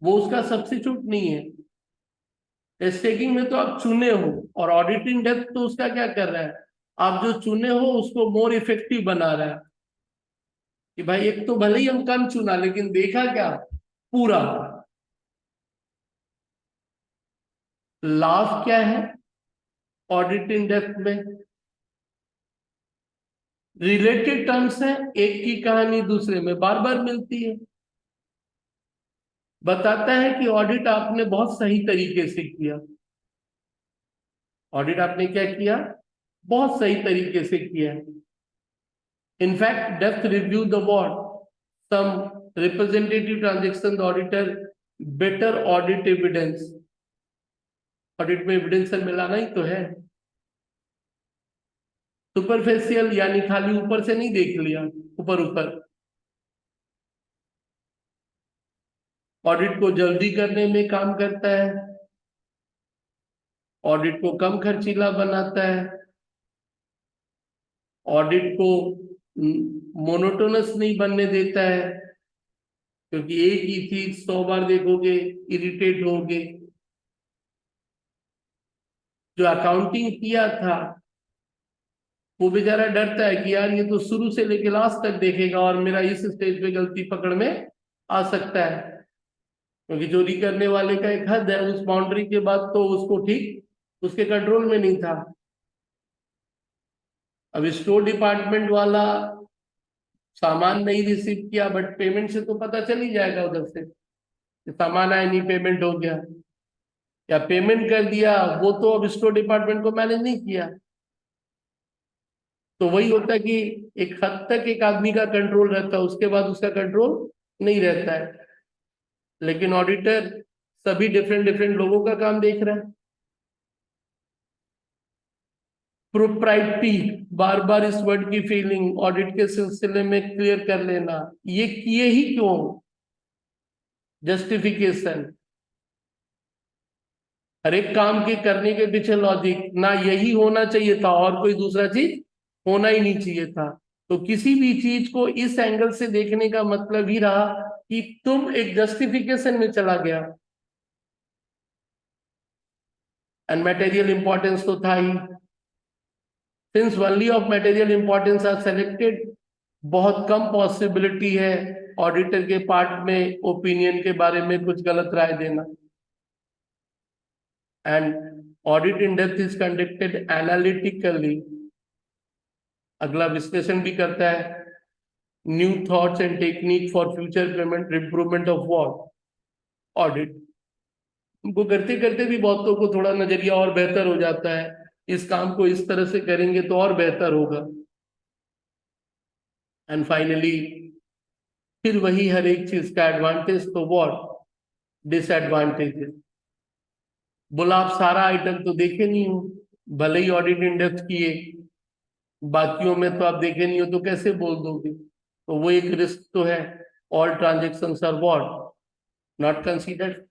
वो उसका सब्स्टिट्यूट नहीं है। टेस्ट टेकिंग में तो आप चुने हो, और ऑडिट इन डेप्थ तो उसका क्या कर रहा है, आप जो चुने हो उसको मोर इफेक्टिव बना रहा है। कि भाई एक तो भले ही हम कम चुना लेकिन देखा क्या, पूरा। लाभ क्या है ऑडिट इन डेप्थ में, रिलेटेड टर्म्स है, एक की कहानी दूसरे में बार बार मिलती है। बताता है कि ऑडिट आपने बहुत सही तरीके से किया। ऑडिट आपने क्या किया, बहुत सही तरीके से किया। In fact depth review the what, some representative transaction the auditor better audit evidence। Audit में एविडेंस मिलाना ही तो है। सुपरफिशियल यानी खाली ऊपर से नहीं देख लिया, ऊपर ऊपर। ऑडिट को जल्दी करने में काम करता है, ऑडिट को कम खर्चीला बनाता है, ऑडिट को मोनोटोनस नहीं बनने देता है। क्योंकि एक ही चीज 100 बार देखोगे इरिटेट होगे। जो अकाउंटिंग किया था वो बेचारा डरता है कि यार ये तो शुरू से लेके लास्ट तक देखेगा और मेरा इस स्टेज पे गलती पकड़ में आ सकता है। क्योंकि चोरी करने वाले का एक हद है, उस बाउंड्री के बाद तो उसको ठीक उसके कंट्रोल में नहीं था। अब स्टोर डिपार्टमेंट वाला सामान नहीं रिसीव किया बट पेमेंट से तो पता चल ही जाएगा उधर से कि सामान आया नहीं, पेमेंट हो गया। या पेमेंट कर दिया, वो तो अब स्टोर डिपार्टमेंट को मैनेज नहीं किया। तो वही होता है कि एक हद तक एक आदमी का कंट्रोल रहता है, उसके बाद उसका कंट्रोल नहीं रहता है। लेकिन ऑडिटर सभी डिफरेंट डिफरेंट लोगों का काम देख रहा है। प्रोप्राइटी, बार बार इस वर्ड की फीलिंग ऑडिट के सिलसिले में क्लियर कर लेना, ये किए ही क्यों, जस्टिफिकेशन। हर एक काम के करने के पीछे लॉजिक, ना यही होना चाहिए था और कोई दूसरा चीज होना ही नहीं चाहिए था। तो किसी भी चीज को इस एंगल से देखने का मतलब ही रहा कि तुम एक जस्टिफिकेशन में चला गया। एंड मटेरियल इंपॉर्टेंस तो था ही। Since only of material importance are selected, बहुत कम पॉसिबिलिटी है ऑडिटर के पार्ट में ओपिनियन के बारे में कुछ गलत राय देना। And audit in depth is conducted analytically, अगला विश्लेषण भी करता है, new thoughts and technique for future payment improvement of what audit. उनको करते करते भी बहुतों को थोड़ा नजरिया और बेहतर हो जाता है, इस काम को इस तरह से करेंगे तो और बेहतर होगा। एंड फाइनली फिर वही हर एक चीज का एडवांटेज तो व्हाट डिसएडवांटेजेस। बोला आप सारा आइटम तो देखे नहीं हो, भले ही ऑडिट इन डेप्थ किए, बाकियों में तो आप देखे नहीं हो, तो कैसे बोल दोगे? तो वो एक रिस्क तो है। All transactions are what not considered.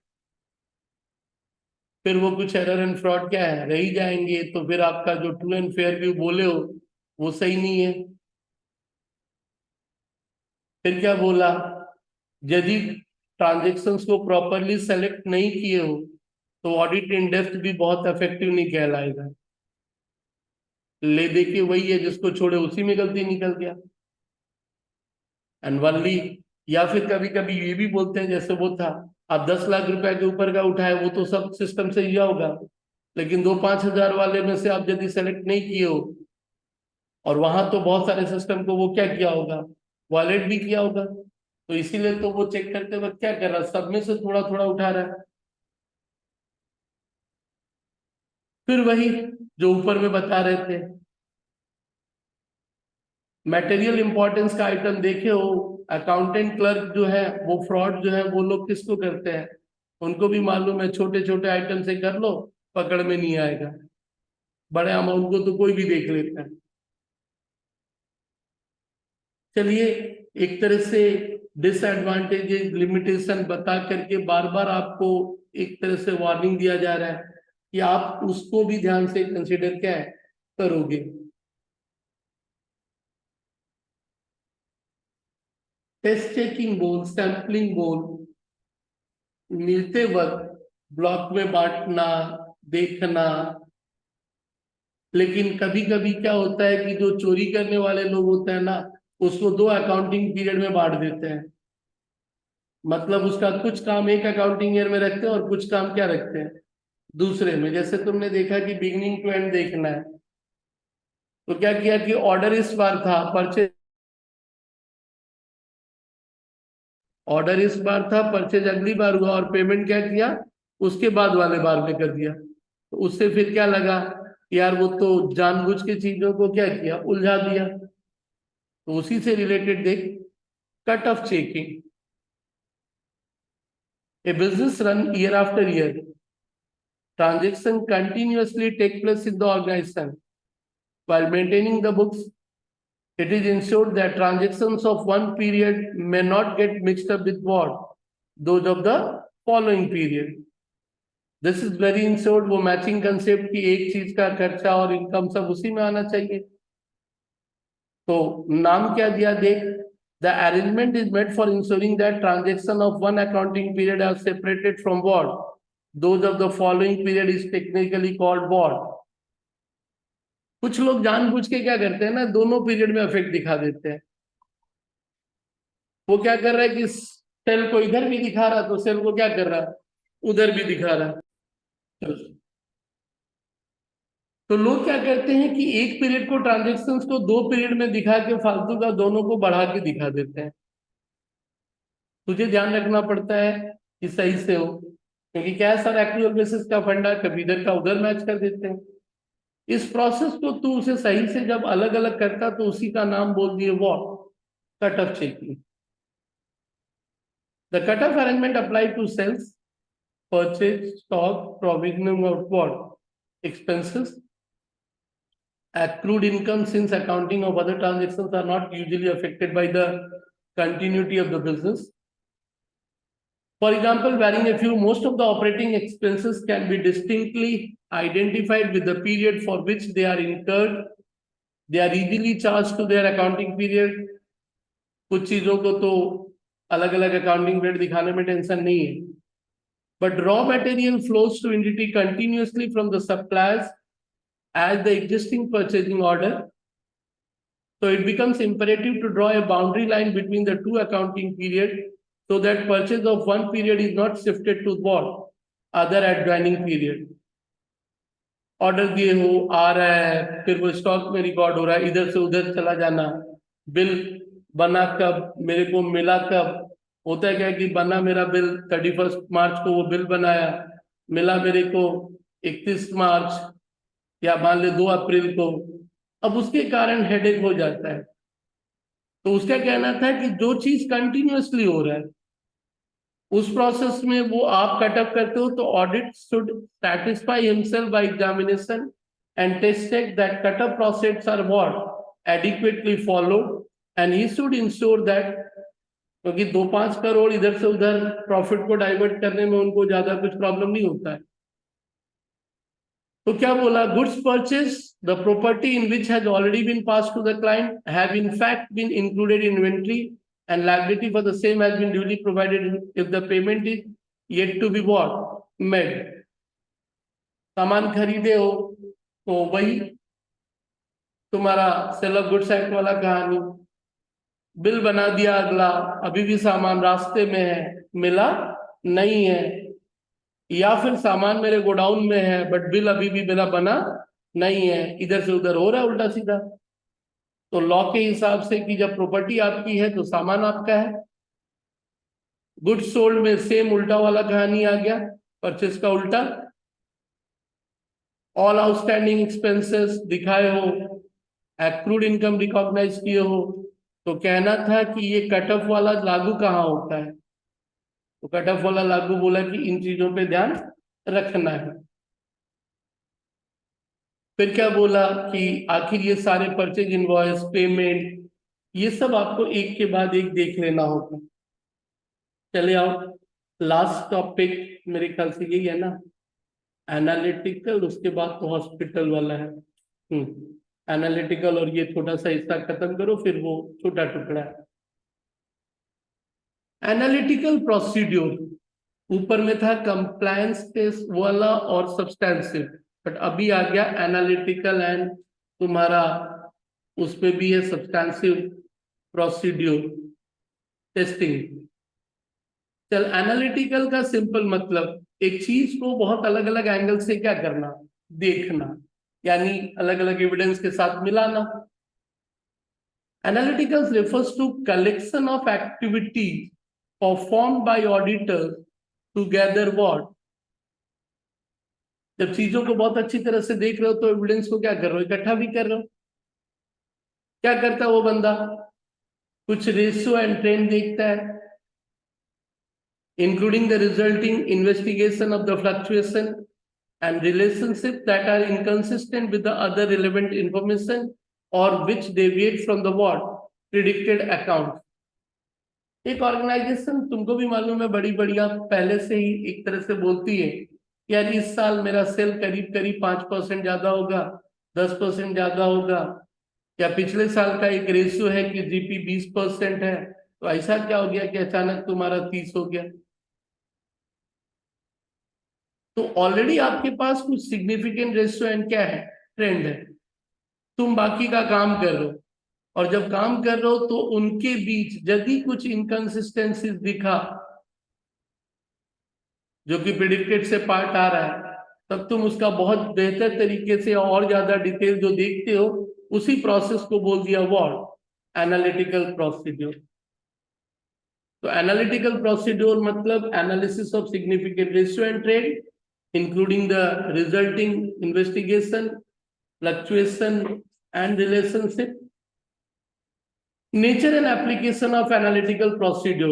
फिर वो कुछ एरर एंड फ्रॉड क्या है, रह ही जाएंगे, तो फिर आपका जो ट्रू एंड फेयर व्यू बोले हो वो सही नहीं है। फिर क्या बोला, यदि ट्रांजेक्शंस को प्रॉपरली सेलेक्ट नहीं किए हो तो ऑडिट इन डेप्थ भी बहुत इफेक्टिव नहीं कहलाएगा। ले दे के वही है, जिसको छोड़े उसी में गलती निकल गया। एंड वनली, या फिर कभी कभी ये भी बोलते हैं, जैसे वो था, आप 10 लाख रुपए के ऊपर का उठाए, वो तो सब सिस्टम से दिया होगा, लेकिन 2-5 हजार वाले में से आप यदि सेलेक्ट नहीं किए हो, और वहां तो बहुत सारे सिस्टम को वो क्या किया होगा, वॉलेट भी किया होगा, तो इसीलिए तो वो चेक करते वक्त क्या कर रहा है, सब में से थोड़ा थोड़ा उठा रहा है। फिर वही जो ऊपर में बता रहे थे, मटेरियल इंपॉर्टेंस का आइटम देखे हो, अकाउंटेंट क्लर्क जो है वो फ्रॉड जो है वो लोग किसको करते हैं, उनको भी मालूम है, छोटे छोटे आइटम से कर लो पकड़ में नहीं आएगा, बड़े अमाउंट को तो कोई भी देख लेता है। चलिए, एक तरह से डिसएडवांटेजेस लिमिटेशन बता करके बार बार आपको एक तरह से वार्निंग दिया जा रहा है कि आप उसको भी ध्यान से कंसिडर क्या है करोगे। टेस्ट चेकिंग बोल, सैंपलिंग बोल, मिलते वक्त ब्लॉक में बांटना, देखना। लेकिन कभी कभी क्या होता है कि जो चोरी करने वाले लोग होते हैं ना, उसको 2 अकाउंटिंग पीरियड में बांट देते हैं। मतलब उसका कुछ काम एक अकाउंटिंग ईयर में रखते हैं और कुछ काम क्या रखते हैं दूसरे में। जैसे तुमने देखा कि बिगिनिंग टू एंड देखना है, तो क्या किया कि ऑर्डर इस बार था, परचेज ऑर्डर इस बार था, परचेज अगली बार हुआ, और पेमेंट क्या किया उसके बाद वाले बार में कर दिया। तो उससे फिर क्या लगा, यार वो तो जानबूझ के चीजों को क्या किया, उलझा दिया। तो उसी से रिलेटेड देख, cut off checking. A business run year after year, transaction continuously take place in the organization while maintaining the books. It is ensured that transactions of one period may not get mixed up with what those of the following period. This is very ensured, वो matching concept की एक चीज का खर्चा और income सब उसी में आना चाहिए। तो नाम क्या दिया देख, the arrangement is made for ensuring that transaction of one accounting period are separated from what those of the following period is technically called what। कुछ लोग जानबूझ के क्या करते हैं ना, दोनों पीरियड में इफेक्ट दिखा देते हैं। वो क्या कर रहा है कि सेल को इधर भी दिखा रहा, तो सेल को क्या कर रहा, उधर भी दिखा रहा। तो लोग क्या करते हैं कि एक पीरियड को, ट्रांजेक्शन्स को 2 पीरियड में दिखा के फालतू का दोनों को बढ़ा के दिखा देते हैं। तुझे ध्यान रखना पड़ता है कि सही से हो, क्योंकि क्या है, सर एक्चुअल बेसिस का फंडा, कभी इधर का उधर मैच कर देते हैं। इस प्रोसेस को तू उसे सही से जब अलग अलग करता, तो उसी का नाम बोल दिए what cut off checking. The cut off arrangement apply to sales, purchase, stock, provisioning of what expenses, accrued income, since accounting of other transactions are not usually affected by the continuity of the business. For example, varying a few, most of the operating expenses can be distinctly identified with the period for which they are incurred. They are easily charged to their accounting period. कुछ चीजों को तो अलग अलग accounting period दिखाने में tension नहीं है, but raw material flows to entity continuously from the suppliers as the existing purchasing order. So it becomes imperative to draw a boundary line between the two accounting periods, so that purchase of one period is not shifted to what other adjoining period. Order दिए हो, आ रहा है, फिर वो stock में record हो रहा है, इधर से उधर चला जाना। बिल बना कब, मेरे को मिला कब? होता है क्या कि बना मेरा बिल 31 मार्च को, वो बिल बनाया, मिला मेरे को 31 मार्च, या मान ले 2 अप्रैल को। अब उसके कारण हेडेक हो जाता है। तो उसका कहना था कि जो चीज कंटिन्यूअसली हो रहा है उस प्रोसेस में वो आप कटअप करते हो, तो audit should satisfy himself by examination and test check that cut-off process are what adequately followed, and he should ensure that, क्योंकि 2-5 करोड़ इधर से उधर प्रॉफिट को डाइवर्ट करने में उनको ज्यादा कुछ प्रॉब्लम नहीं होता है। तो क्या बोला, goods purchase the property in which has already been pass to the client have in fact been included in inventory and liability for the same has been duly provided if the payment is yet to be what made। सामान खरीदे हो तो वही तुम्हारा cell of goods act वाला कहानी, bill बना दिया अगला, अभी भी सामान रास्ते में है, मिला नहीं है, या फिर सामान मेरे गोडाउन में है बट बिल अभी भी मेरा बना नहीं है, इधर से उधर हो रहा है उल्टा सीधा। तो लॉ के हिसाब से कि जब प्रॉपर्टी आपकी है तो सामान आपका है। गुड्स सोल्ड में सेम उल्टा वाला कहानी आ गया, परचेस का उल्टा। ऑल आउटस्टैंडिंग एक्सपेंसेस दिखाए हो, एक्रूड इनकम रिकॉग्नाइज किए हो, तो कहना था कि ये कट ऑफ वाला लागू कहाँ होता है, तो कट ऑफ वाला लागू बोला कि इन चीजों पे ध्यान रखना है। फिर क्या बोला कि आखिर ये सारे परचेज इनवॉइस, पेमेंट, ये सब आपको एक के बाद एक देख लेना होगा। चले आओ, लास्ट टॉपिक मेरे ख्याल से यही है ना, एनालिटिकल, उसके बाद तो हॉस्पिटल वाला है। एनालिटिकल और ये छोटा सा हिस्सा खत्म करो, फिर वो छोटा टुकड़ा है। एनालिटिकल प्रोसीड्यूर ऊपर में था कंप्लायंस टेस्ट वाला और सब्सटेंसिव, बट अभी आ गया एनालिटिकल एंड तुम्हारा उसमें भी है सब्सटेंसिव प्रोसीड्यूर टेस्टिंग। चल, एनालिटिकल का सिंपल मतलब एक चीज को बहुत अलग अलग एंगल से क्या करना, देखना, यानी अलग अलग एविडेंस के साथ मिलाना। Analytical refers to collection of activities performed by auditors to gather what। जब चीजों को बहुत अच्छी तरह से देख रहे हो तो एविडेंस को क्या कर रहे हो, इकट्ठा भी कर रहे हो। क्या करता है वो बंदा, कुछ रेशियो एंड ट्रेंड देखता है, including the resulting investigation of the fluctuation and relationship that are inconsistent with the other relevant information or which deviate from the what predicted account। एक ऑर्गेनाइजेशन, तुमको भी मालूम है, बड़ी बढ़िया पहले से ही एक तरह से बोलती है यार इस साल मेरा सेल करीब करीब 5% ज्यादा होगा, 10% ज्यादा होगा, या पिछले साल का एक रेशियो है कि जीपी 20% है, तो ऐसा क्या हो गया कि अचानक तुम्हारा 30 हो गया। तो ऑलरेडी आपके पास कुछ सिग्निफिकेंट रेशियो एंड क्या है, ट्रेंड है, तुम बाकी का काम कर रहे हो, और जब काम कर रहे हो तो उनके बीच यदि कुछ इनकंसिस्टेंसीज दिखा जो कि प्रिडिक्टेड से पार्ट आ रहा है, तब तुम उसका बहुत बेहतर तरीके से और ज्यादा डिटेल जो देखते हो, उसी प्रोसेस को बोल दिया व्हाट, एनालिटिकल प्रोसीड्यूर। तो एनालिटिकल प्रोसीड्यूर मतलब analysis of significant ratio and trend including the resulting investigation, fluctuation and relationship. Nature and application of analytical procedure.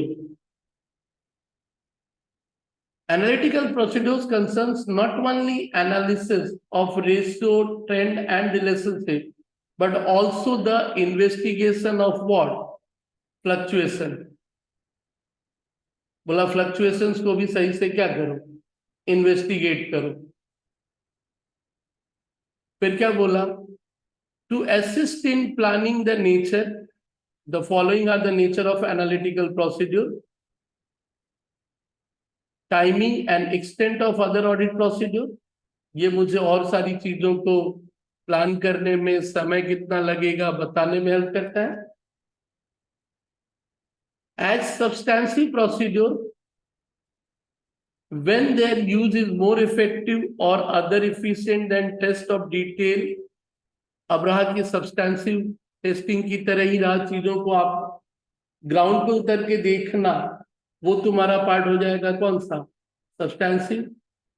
Analytical procedures concerns not only analysis of ratio, trend and relationship, but also the investigation of what, fluctuation। बोला fluctuations को भी सही से क्या करो, investigate करो। फिर क्या बोला, to assist in planning the nature, the following are the nature of analytical procedure, timing and extent of other audit procedure, ये मुझे और सारी चीजों को प्लान करने में समय कितना लगेगा बताने में हेल्प करता है। As substantive procedure, when their use is more effective or other efficient than test of detail। अब रहा कि सब्सटेंसिव टेस्टिंग की तरह ही रहा, चीजों को आप ग्राउंड पे उतर के देखना, वो तुम्हारा पार्ट हो जाएगा कौन सा, सब्सटेंसिव।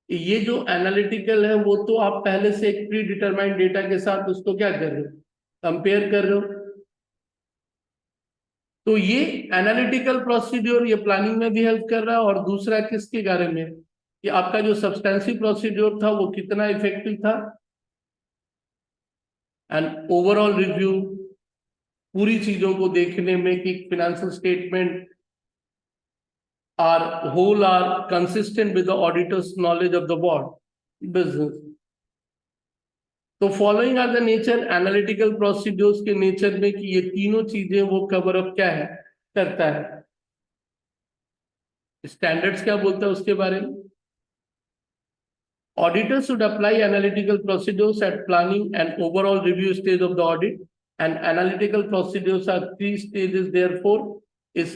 ये जो एनालिटिकल है वो तो आप पहले से एक प्री डिटरमाइंड डेटा के साथ उसको क्या कर रहे हो, कंपेयर कर रहे हो। तो ये एनालिटिकल प्रोसीड्योर ये प्लानिंग में भी हेल्प कर रहा है, और दूसरा किसके बारे में, कि आपका जो सब्सटेंसिव प्रोसीड्योर था वो कितना इफेक्टिव था, एंड ओवरऑल रिव्यू पूरी चीजों को देखने में कि financial statement are whole are consistent with the auditor's knowledge of the board business. तो following are the nature analytical procedures के नेचर में कि ये तीनों चीजें वो कवर अप क्या है करता है। स्टैंडर्ड्स क्या बोलता है उसके बारे में, auditors should apply analytical procedures at planning and overall review stage of the audit, and analytical procedures are three stages therefore is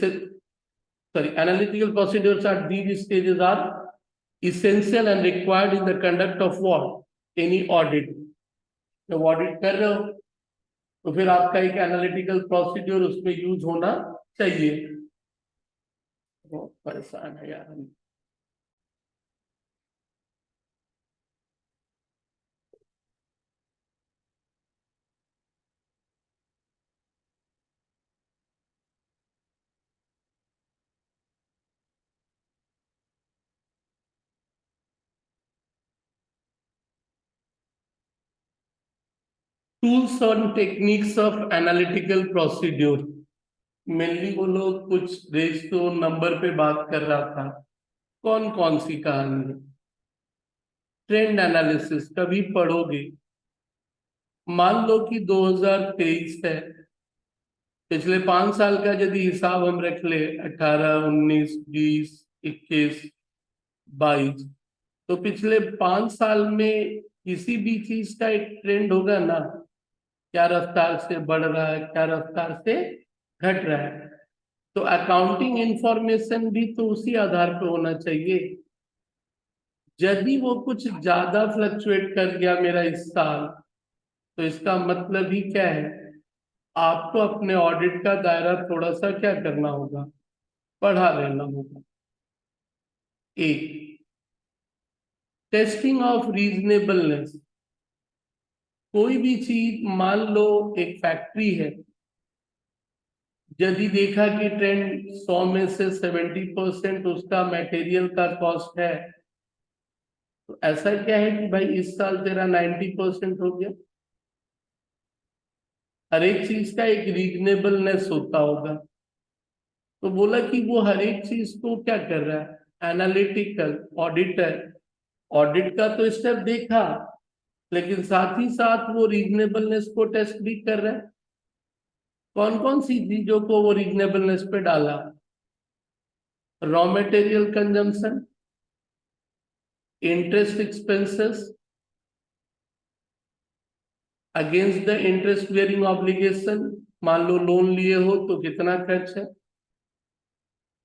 analytical procedures at these stages are essential and required in the conduct of what any audit। जब audit कर रहे हो तो फिर आपका एक analytical procedure उसमें use होना चाहिए। बहुत परेशान है यार हम। टूल्स और techniques of analytical procedure, mainly वो लोग कुछ रेशियो नंबर पे बात कर रहा था। कौन कौन सी कहानी, ट्रेंड एनालिसिस कभी पढ़ोगे। मान लो कि 2023 है, पिछले 5 साल का यदि हिसाब हम रख ले, 18, 19, 20, 21, 22, तो पिछले 5 साल में किसी भी चीज का एक ट्रेंड होगा ना, क्या रफ्तार से बढ़ रहा है, क्या रफ्तार से घट रहा है। तो अकाउंटिंग इंफॉर्मेशन भी तो उसी आधार पर होना चाहिए। यदि वो कुछ ज्यादा फ्लक्चुएट कर गया मेरा इस साल, तो इसका मतलब ही क्या है, आपको अपने ऑडिट का दायरा थोड़ा सा क्या करना होगा, बढ़ा लेना होगा। एक, टेस्टिंग ऑफ रीजनेबलनेस। कोई भी चीज, मान लो एक फैक्ट्री है, यदि देखा कि ट्रेंड 100 में से 70% उसका मटेरियल का कॉस्ट है, तो ऐसा क्या है कि भाई इस साल तेरा 90% हो गया। हर एक चीज का एक रीजनेबलनेस होता होगा। तो बोला कि वो हर एक चीज को क्या कर रहा है, एनालिटिकल ऑडिटर, ऑडिट का तो स्टेप देखा, लेकिन साथ ही साथ वो रीजनेबलनेस को टेस्ट भी कर रहा है। कौन कौन सी चीजों को वो रीजनेबलनेस पे डाला, raw material consumption, interest expenses against the interest bearing obligation. मान लो लोन लिए हो तो कितना खर्च है,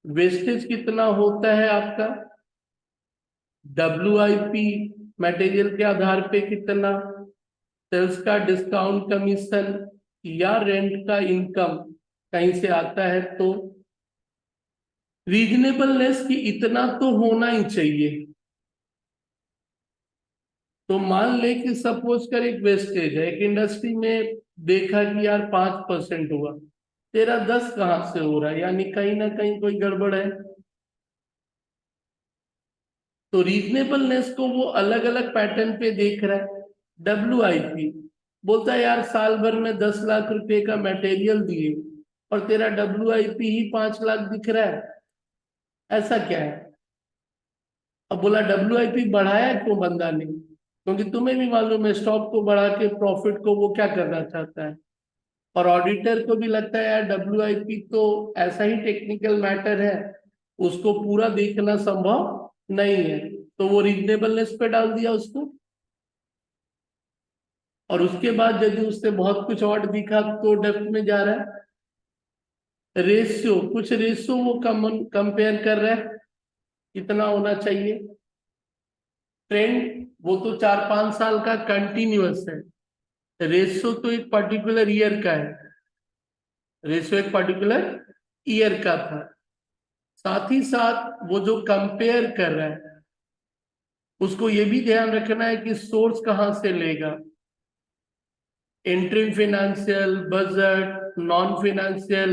वेस्टेज कितना होता है आपका, WIP मटेरियल के आधार पे कितना, सेल्स का डिस्काउंट कमीशन या रेंट का इनकम कहीं से आता है। तो रीजनेबलनेस की इतना तो होना ही चाहिए। तो मान ले कि सपोज कर एक वेस्टेज है, एक इंडस्ट्री में देखा कि यार 5% हुआ, तेरा 10 कहां से हो रहा है, यानी कहीं ना कहीं कोई गड़बड़ है। तो रीजनेबलनेस को वो अलग अलग पैटर्न पे देख रहा है। WIP बोलता है यार साल भर में 10 लाख रुपए का मटेरियल दिए और तेरा WIP ही 5 लाख दिख रहा है, ऐसा क्या है। अब बोला WIP बढ़ाया क्यों बंदा ने, क्योंकि तुम्हें भी मालूम है स्टॉक को बढ़ा के प्रॉफिट को वो क्या करना चाहता है। और ऑडिटर को भी लगता है यार WIP तो ऐसा ही टेक्निकल मैटर है, उसको पूरा देखना संभव नहीं है, तो वो रीजनेबलनेस पे डाल दिया उसको। और उसके बाद यदि उससे बहुत कुछ और दिखा तो डेप्थ में जा रहा है। रेशियो, कुछ रेशियो वो कंपेयर कर रहा है, कितना होना चाहिए? ट्रेंड वो तो 4-5 साल का कंटिन्यूअस है, रेशो तो एक पर्टिकुलर ईयर का है, रेशो एक पर्टिकुलर ईयर का था। साथ ही साथ वो जो कंपेयर कर रहा है उसको ये भी ध्यान रखना है कि सोर्स कहाँ से लेगा। Interim financial, budget, non financial,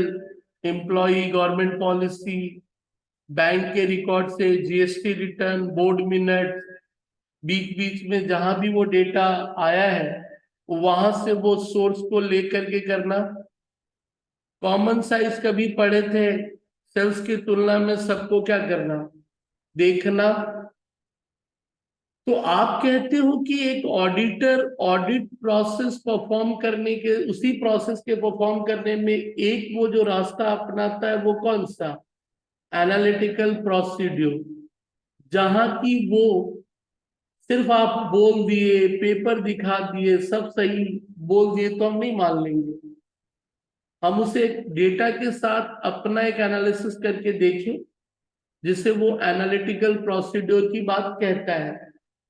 employ, government policy, bank के रिकॉर्ड से, जीएसटी रिटर्न, बोर्ड मिनट, बीच बीच में जहां भी वो डेटा आया है वहां से वो सोर्स को लेकर के करना। कॉमन साइज कभी पढ़े थे, सेल्स की तुलना में सबको क्या करना, देखना। तो आप कहते हो कि एक ऑडिटर ऑडिट प्रोसेस परफॉर्म करने के, उसी प्रोसेस के परफॉर्म करने में एक वो जो रास्ता अपनाता है वो कौन सा, एनालिटिकल प्रोसीड्यूर, जहां की वो सिर्फ आप बोल दिए, पेपर दिखा दिए, सब सही बोल दिए तो हम नहीं मान लेंगे। हम उसे डेटा के साथ अपना एक एनालिसिस करके देखें, जिससे वो एनालिटिकल प्रोसीड्योर की बात कहता है,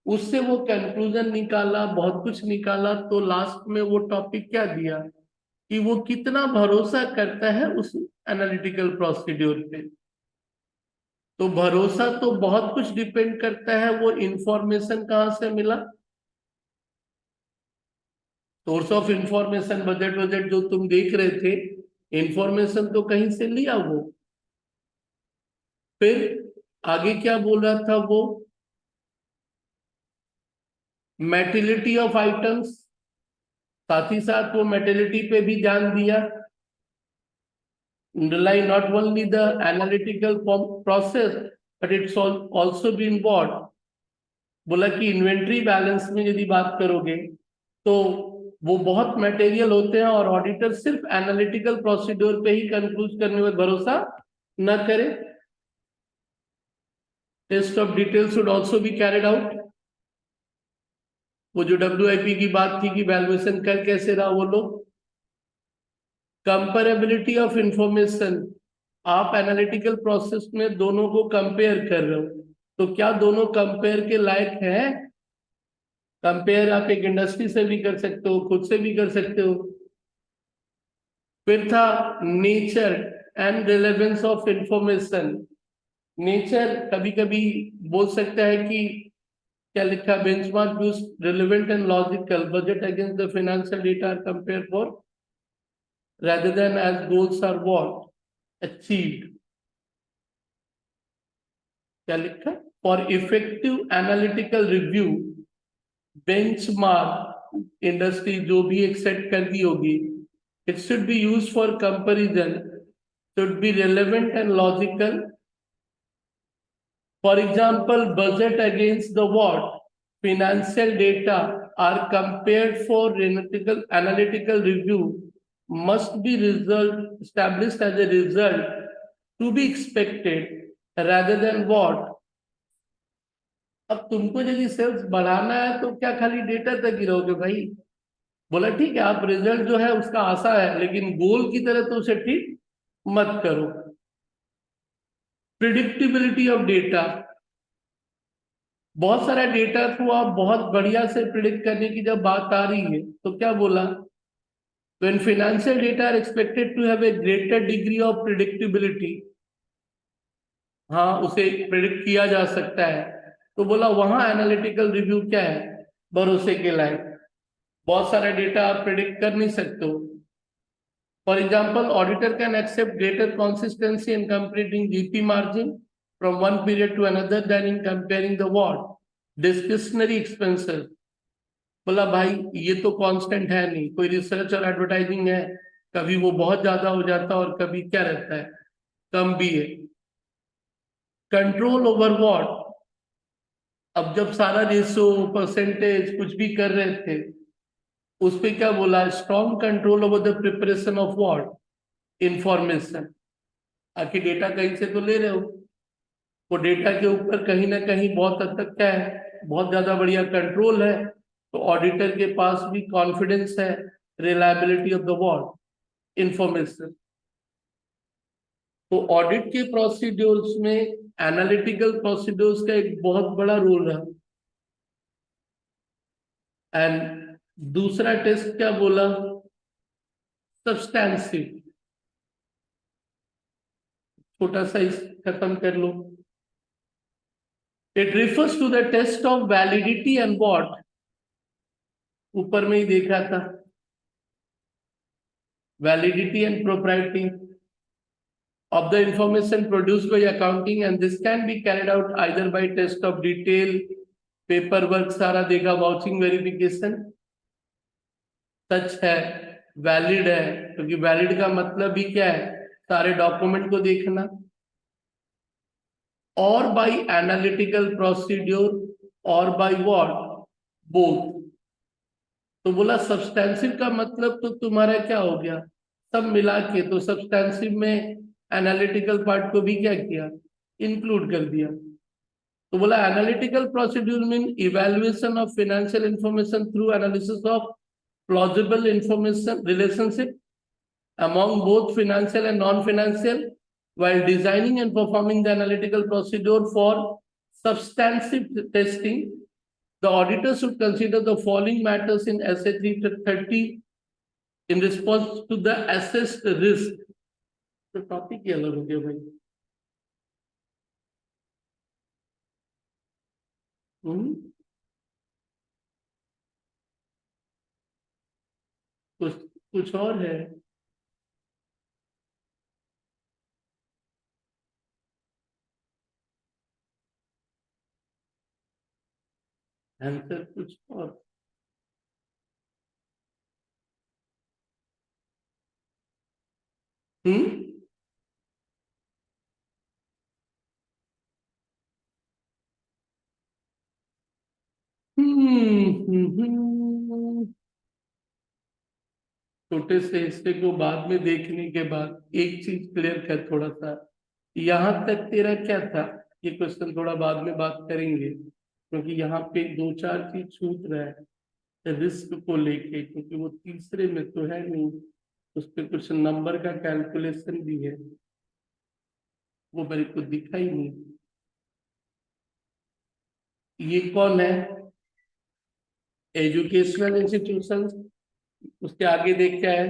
उससे वो कंक्लूजन निकाला, बहुत कुछ निकाला, तो लास्ट में वो टॉपिक क्या दिया कि वो कितना भरोसा करता है उस एनालिटिकल प्रोसीड्योर पे। तो भरोसा तो बहुत कुछ डिपेंड करता है, वो इंफॉर्मेशन कहाँ से मिला, source of information, budget budget जो तुम देख रहे थे, इंफॉर्मेशन तो कहीं से लिया वो। फिर आगे क्या बोल रहा था वो, मेटिलिटी ऑफ आइटम्स, साथ ही साथ वो मेटिलिटी पे भी ध्यान दिया, rely not only the analytical process but it's also be involved। बोला कि इन्वेंट्री बैलेंस में यदि बात करोगे तो वो बहुत मटेरियल होते हैं और ऑडिटर सिर्फ एनालिटिकल प्रोसीड्योर पे ही कंक्लूड करने में भरोसा न करे। Test of detail should also be carried out. वो जो WIP की बात थी कि वैल्यूएशन कर कैसे रहा वो लोग, कंपेरेबिलिटी ऑफ इंफॉर्मेशन, आप एनालिटिकल प्रोसेस में दोनों को कंपेयर कर रहे हो तो क्या दोनों कंपेयर के लायक हैं? कंपेयर आप एक इंडस्ट्री से भी कर सकते हो, खुद से भी कर सकते हो। फिर था nature and relevance of information. Nature कभी कभी बोल सकता है कि क्या लिखा, benchmark use relevant and logical budget against the financial data are compare for rather than as goals are what achieved। क्या लिखा, for effective analytical review benchmark, industry जो भी एक सेट कर दी होगी, it should be use for comparison, should be relevant and logical. For example budget against the what financial data are compared for analytical review must be result established as a result to be expected rather than what। अब तुमको यदि sales बढ़ाना है तो क्या खाली data तक ही रहोगे भाई? बोला ठीक है, आप रिजल्ट जो है उसका आशा है लेकिन गोल की तरह तो उसे ठीक मत करो। प्रिडिक्टिबिलिटी ऑफ डेटा, बहुत सारा डेटा को आप बहुत बढ़िया से प्रिडिक्ट करने की जब बात आ रही है तो क्या बोला, when financial data are expected to have a greater degree of predictability, हाँ उसे प्रिडिक्ट किया जा सकता है, तो बोला वहां एनालिटिकल रिव्यू क्या है, भरोसे के लायक। बहुत सारा डेटा आप प्रिडिक्ट कर नहीं सकते हो। For example auditor can accept greater consistency in completing GP margin from one period to another than in comparing the what discretionary expenses. बोला भाई ये तो कांस्टेंट है नहीं, कोई रिसर्च और एडवर्टाइजिंग है, कभी वो बहुत ज्यादा हो जाता है और कभी क्या रहता है, कम भी है। कंट्रोल ओवर व्हाट, अब जब सारा रेशो परसेंटेज कुछ भी कर रहे थे उस पे क्या बोला, strong control over the preparation of what information. आखिर डेटा कहीं से तो ले रहे हो, वो डेटा के ऊपर कहीं ना कहीं बहुत हद तक क्या है, बहुत ज्यादा बढ़िया कंट्रोल है, तो ऑडिटर के पास भी कॉन्फिडेंस है reliability of the what information. तो ऑडिट के प्रोसीड्यूर्स में एनालिटिकल प्रोसीड्यूर्स का एक बहुत बड़ा रोल रहा। एंड दूसरा टेस्ट क्या बोला? सब्सटैंसिव। छोटा सा इस खत्म कर लो। It refers to the test of validity and what, ऊपर में ही देखा था, validity and propriety of the information produced by accounting, and this can be carried out either by test of detail, paperwork सारा देखा, वाउचिंग वेरिफिकेशन सच है, valid है, क्योंकि वैलिड का मतलब ही क्या है, सारे डॉक्यूमेंट को देखना, और बाय एनालिटिकल प्रोसीड्यूर, और बाय व्हाट, बोथ। तो बोला सब्सटेंसिव का मतलब तो तुम्हारा क्या हो गया, सब मिला के, तो सब्सटेंसिव में एनालिटिकल पार्ट को भी क्या किया, इंक्लूड कर दिया। तो बोला analytical procedure mean evaluation of financial information through analysis of plausible information relationship among both financial and non-financial, while designing and performing the analytical procedure for substantive testing. The auditor should consider the following matters in SA 330 in response to the assessed risk. तो topic ही अलग हो गया भाई। हम्म, कुछ कुछ और है। Answer कुछ और। हम्म छोटे से हिस्से को बाद में देखने के बाद एक चीज क्लियर कर थोड़ा सा, यहाँ तक तेरा क्या था, ये क्वेश्चन थोड़ा बाद में बात करेंगे, क्योंकि यहाँ पे दो चार चीज छूट रहा है रिस्क को लेके, क्योंकि वो तीसरे में तो है नहीं, उस पे कुछ नंबर का कैलकुलेशन भी है, वो मेरे को दिखा ही नहीं। ये कौन है? Educational institution. उसके आगे देख क्या है?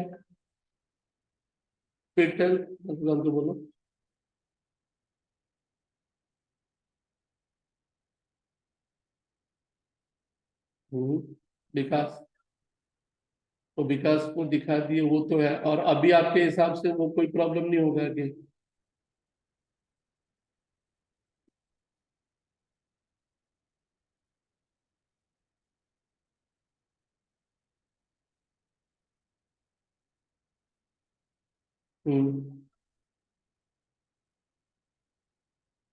पेटल, मतलब तो बोलो। विकास, तो विकास को दिखा दिए, वो तो है, और अभी आपके हिसाब से वो कोई प्रॉब्लम नहीं होगा कि? हम्म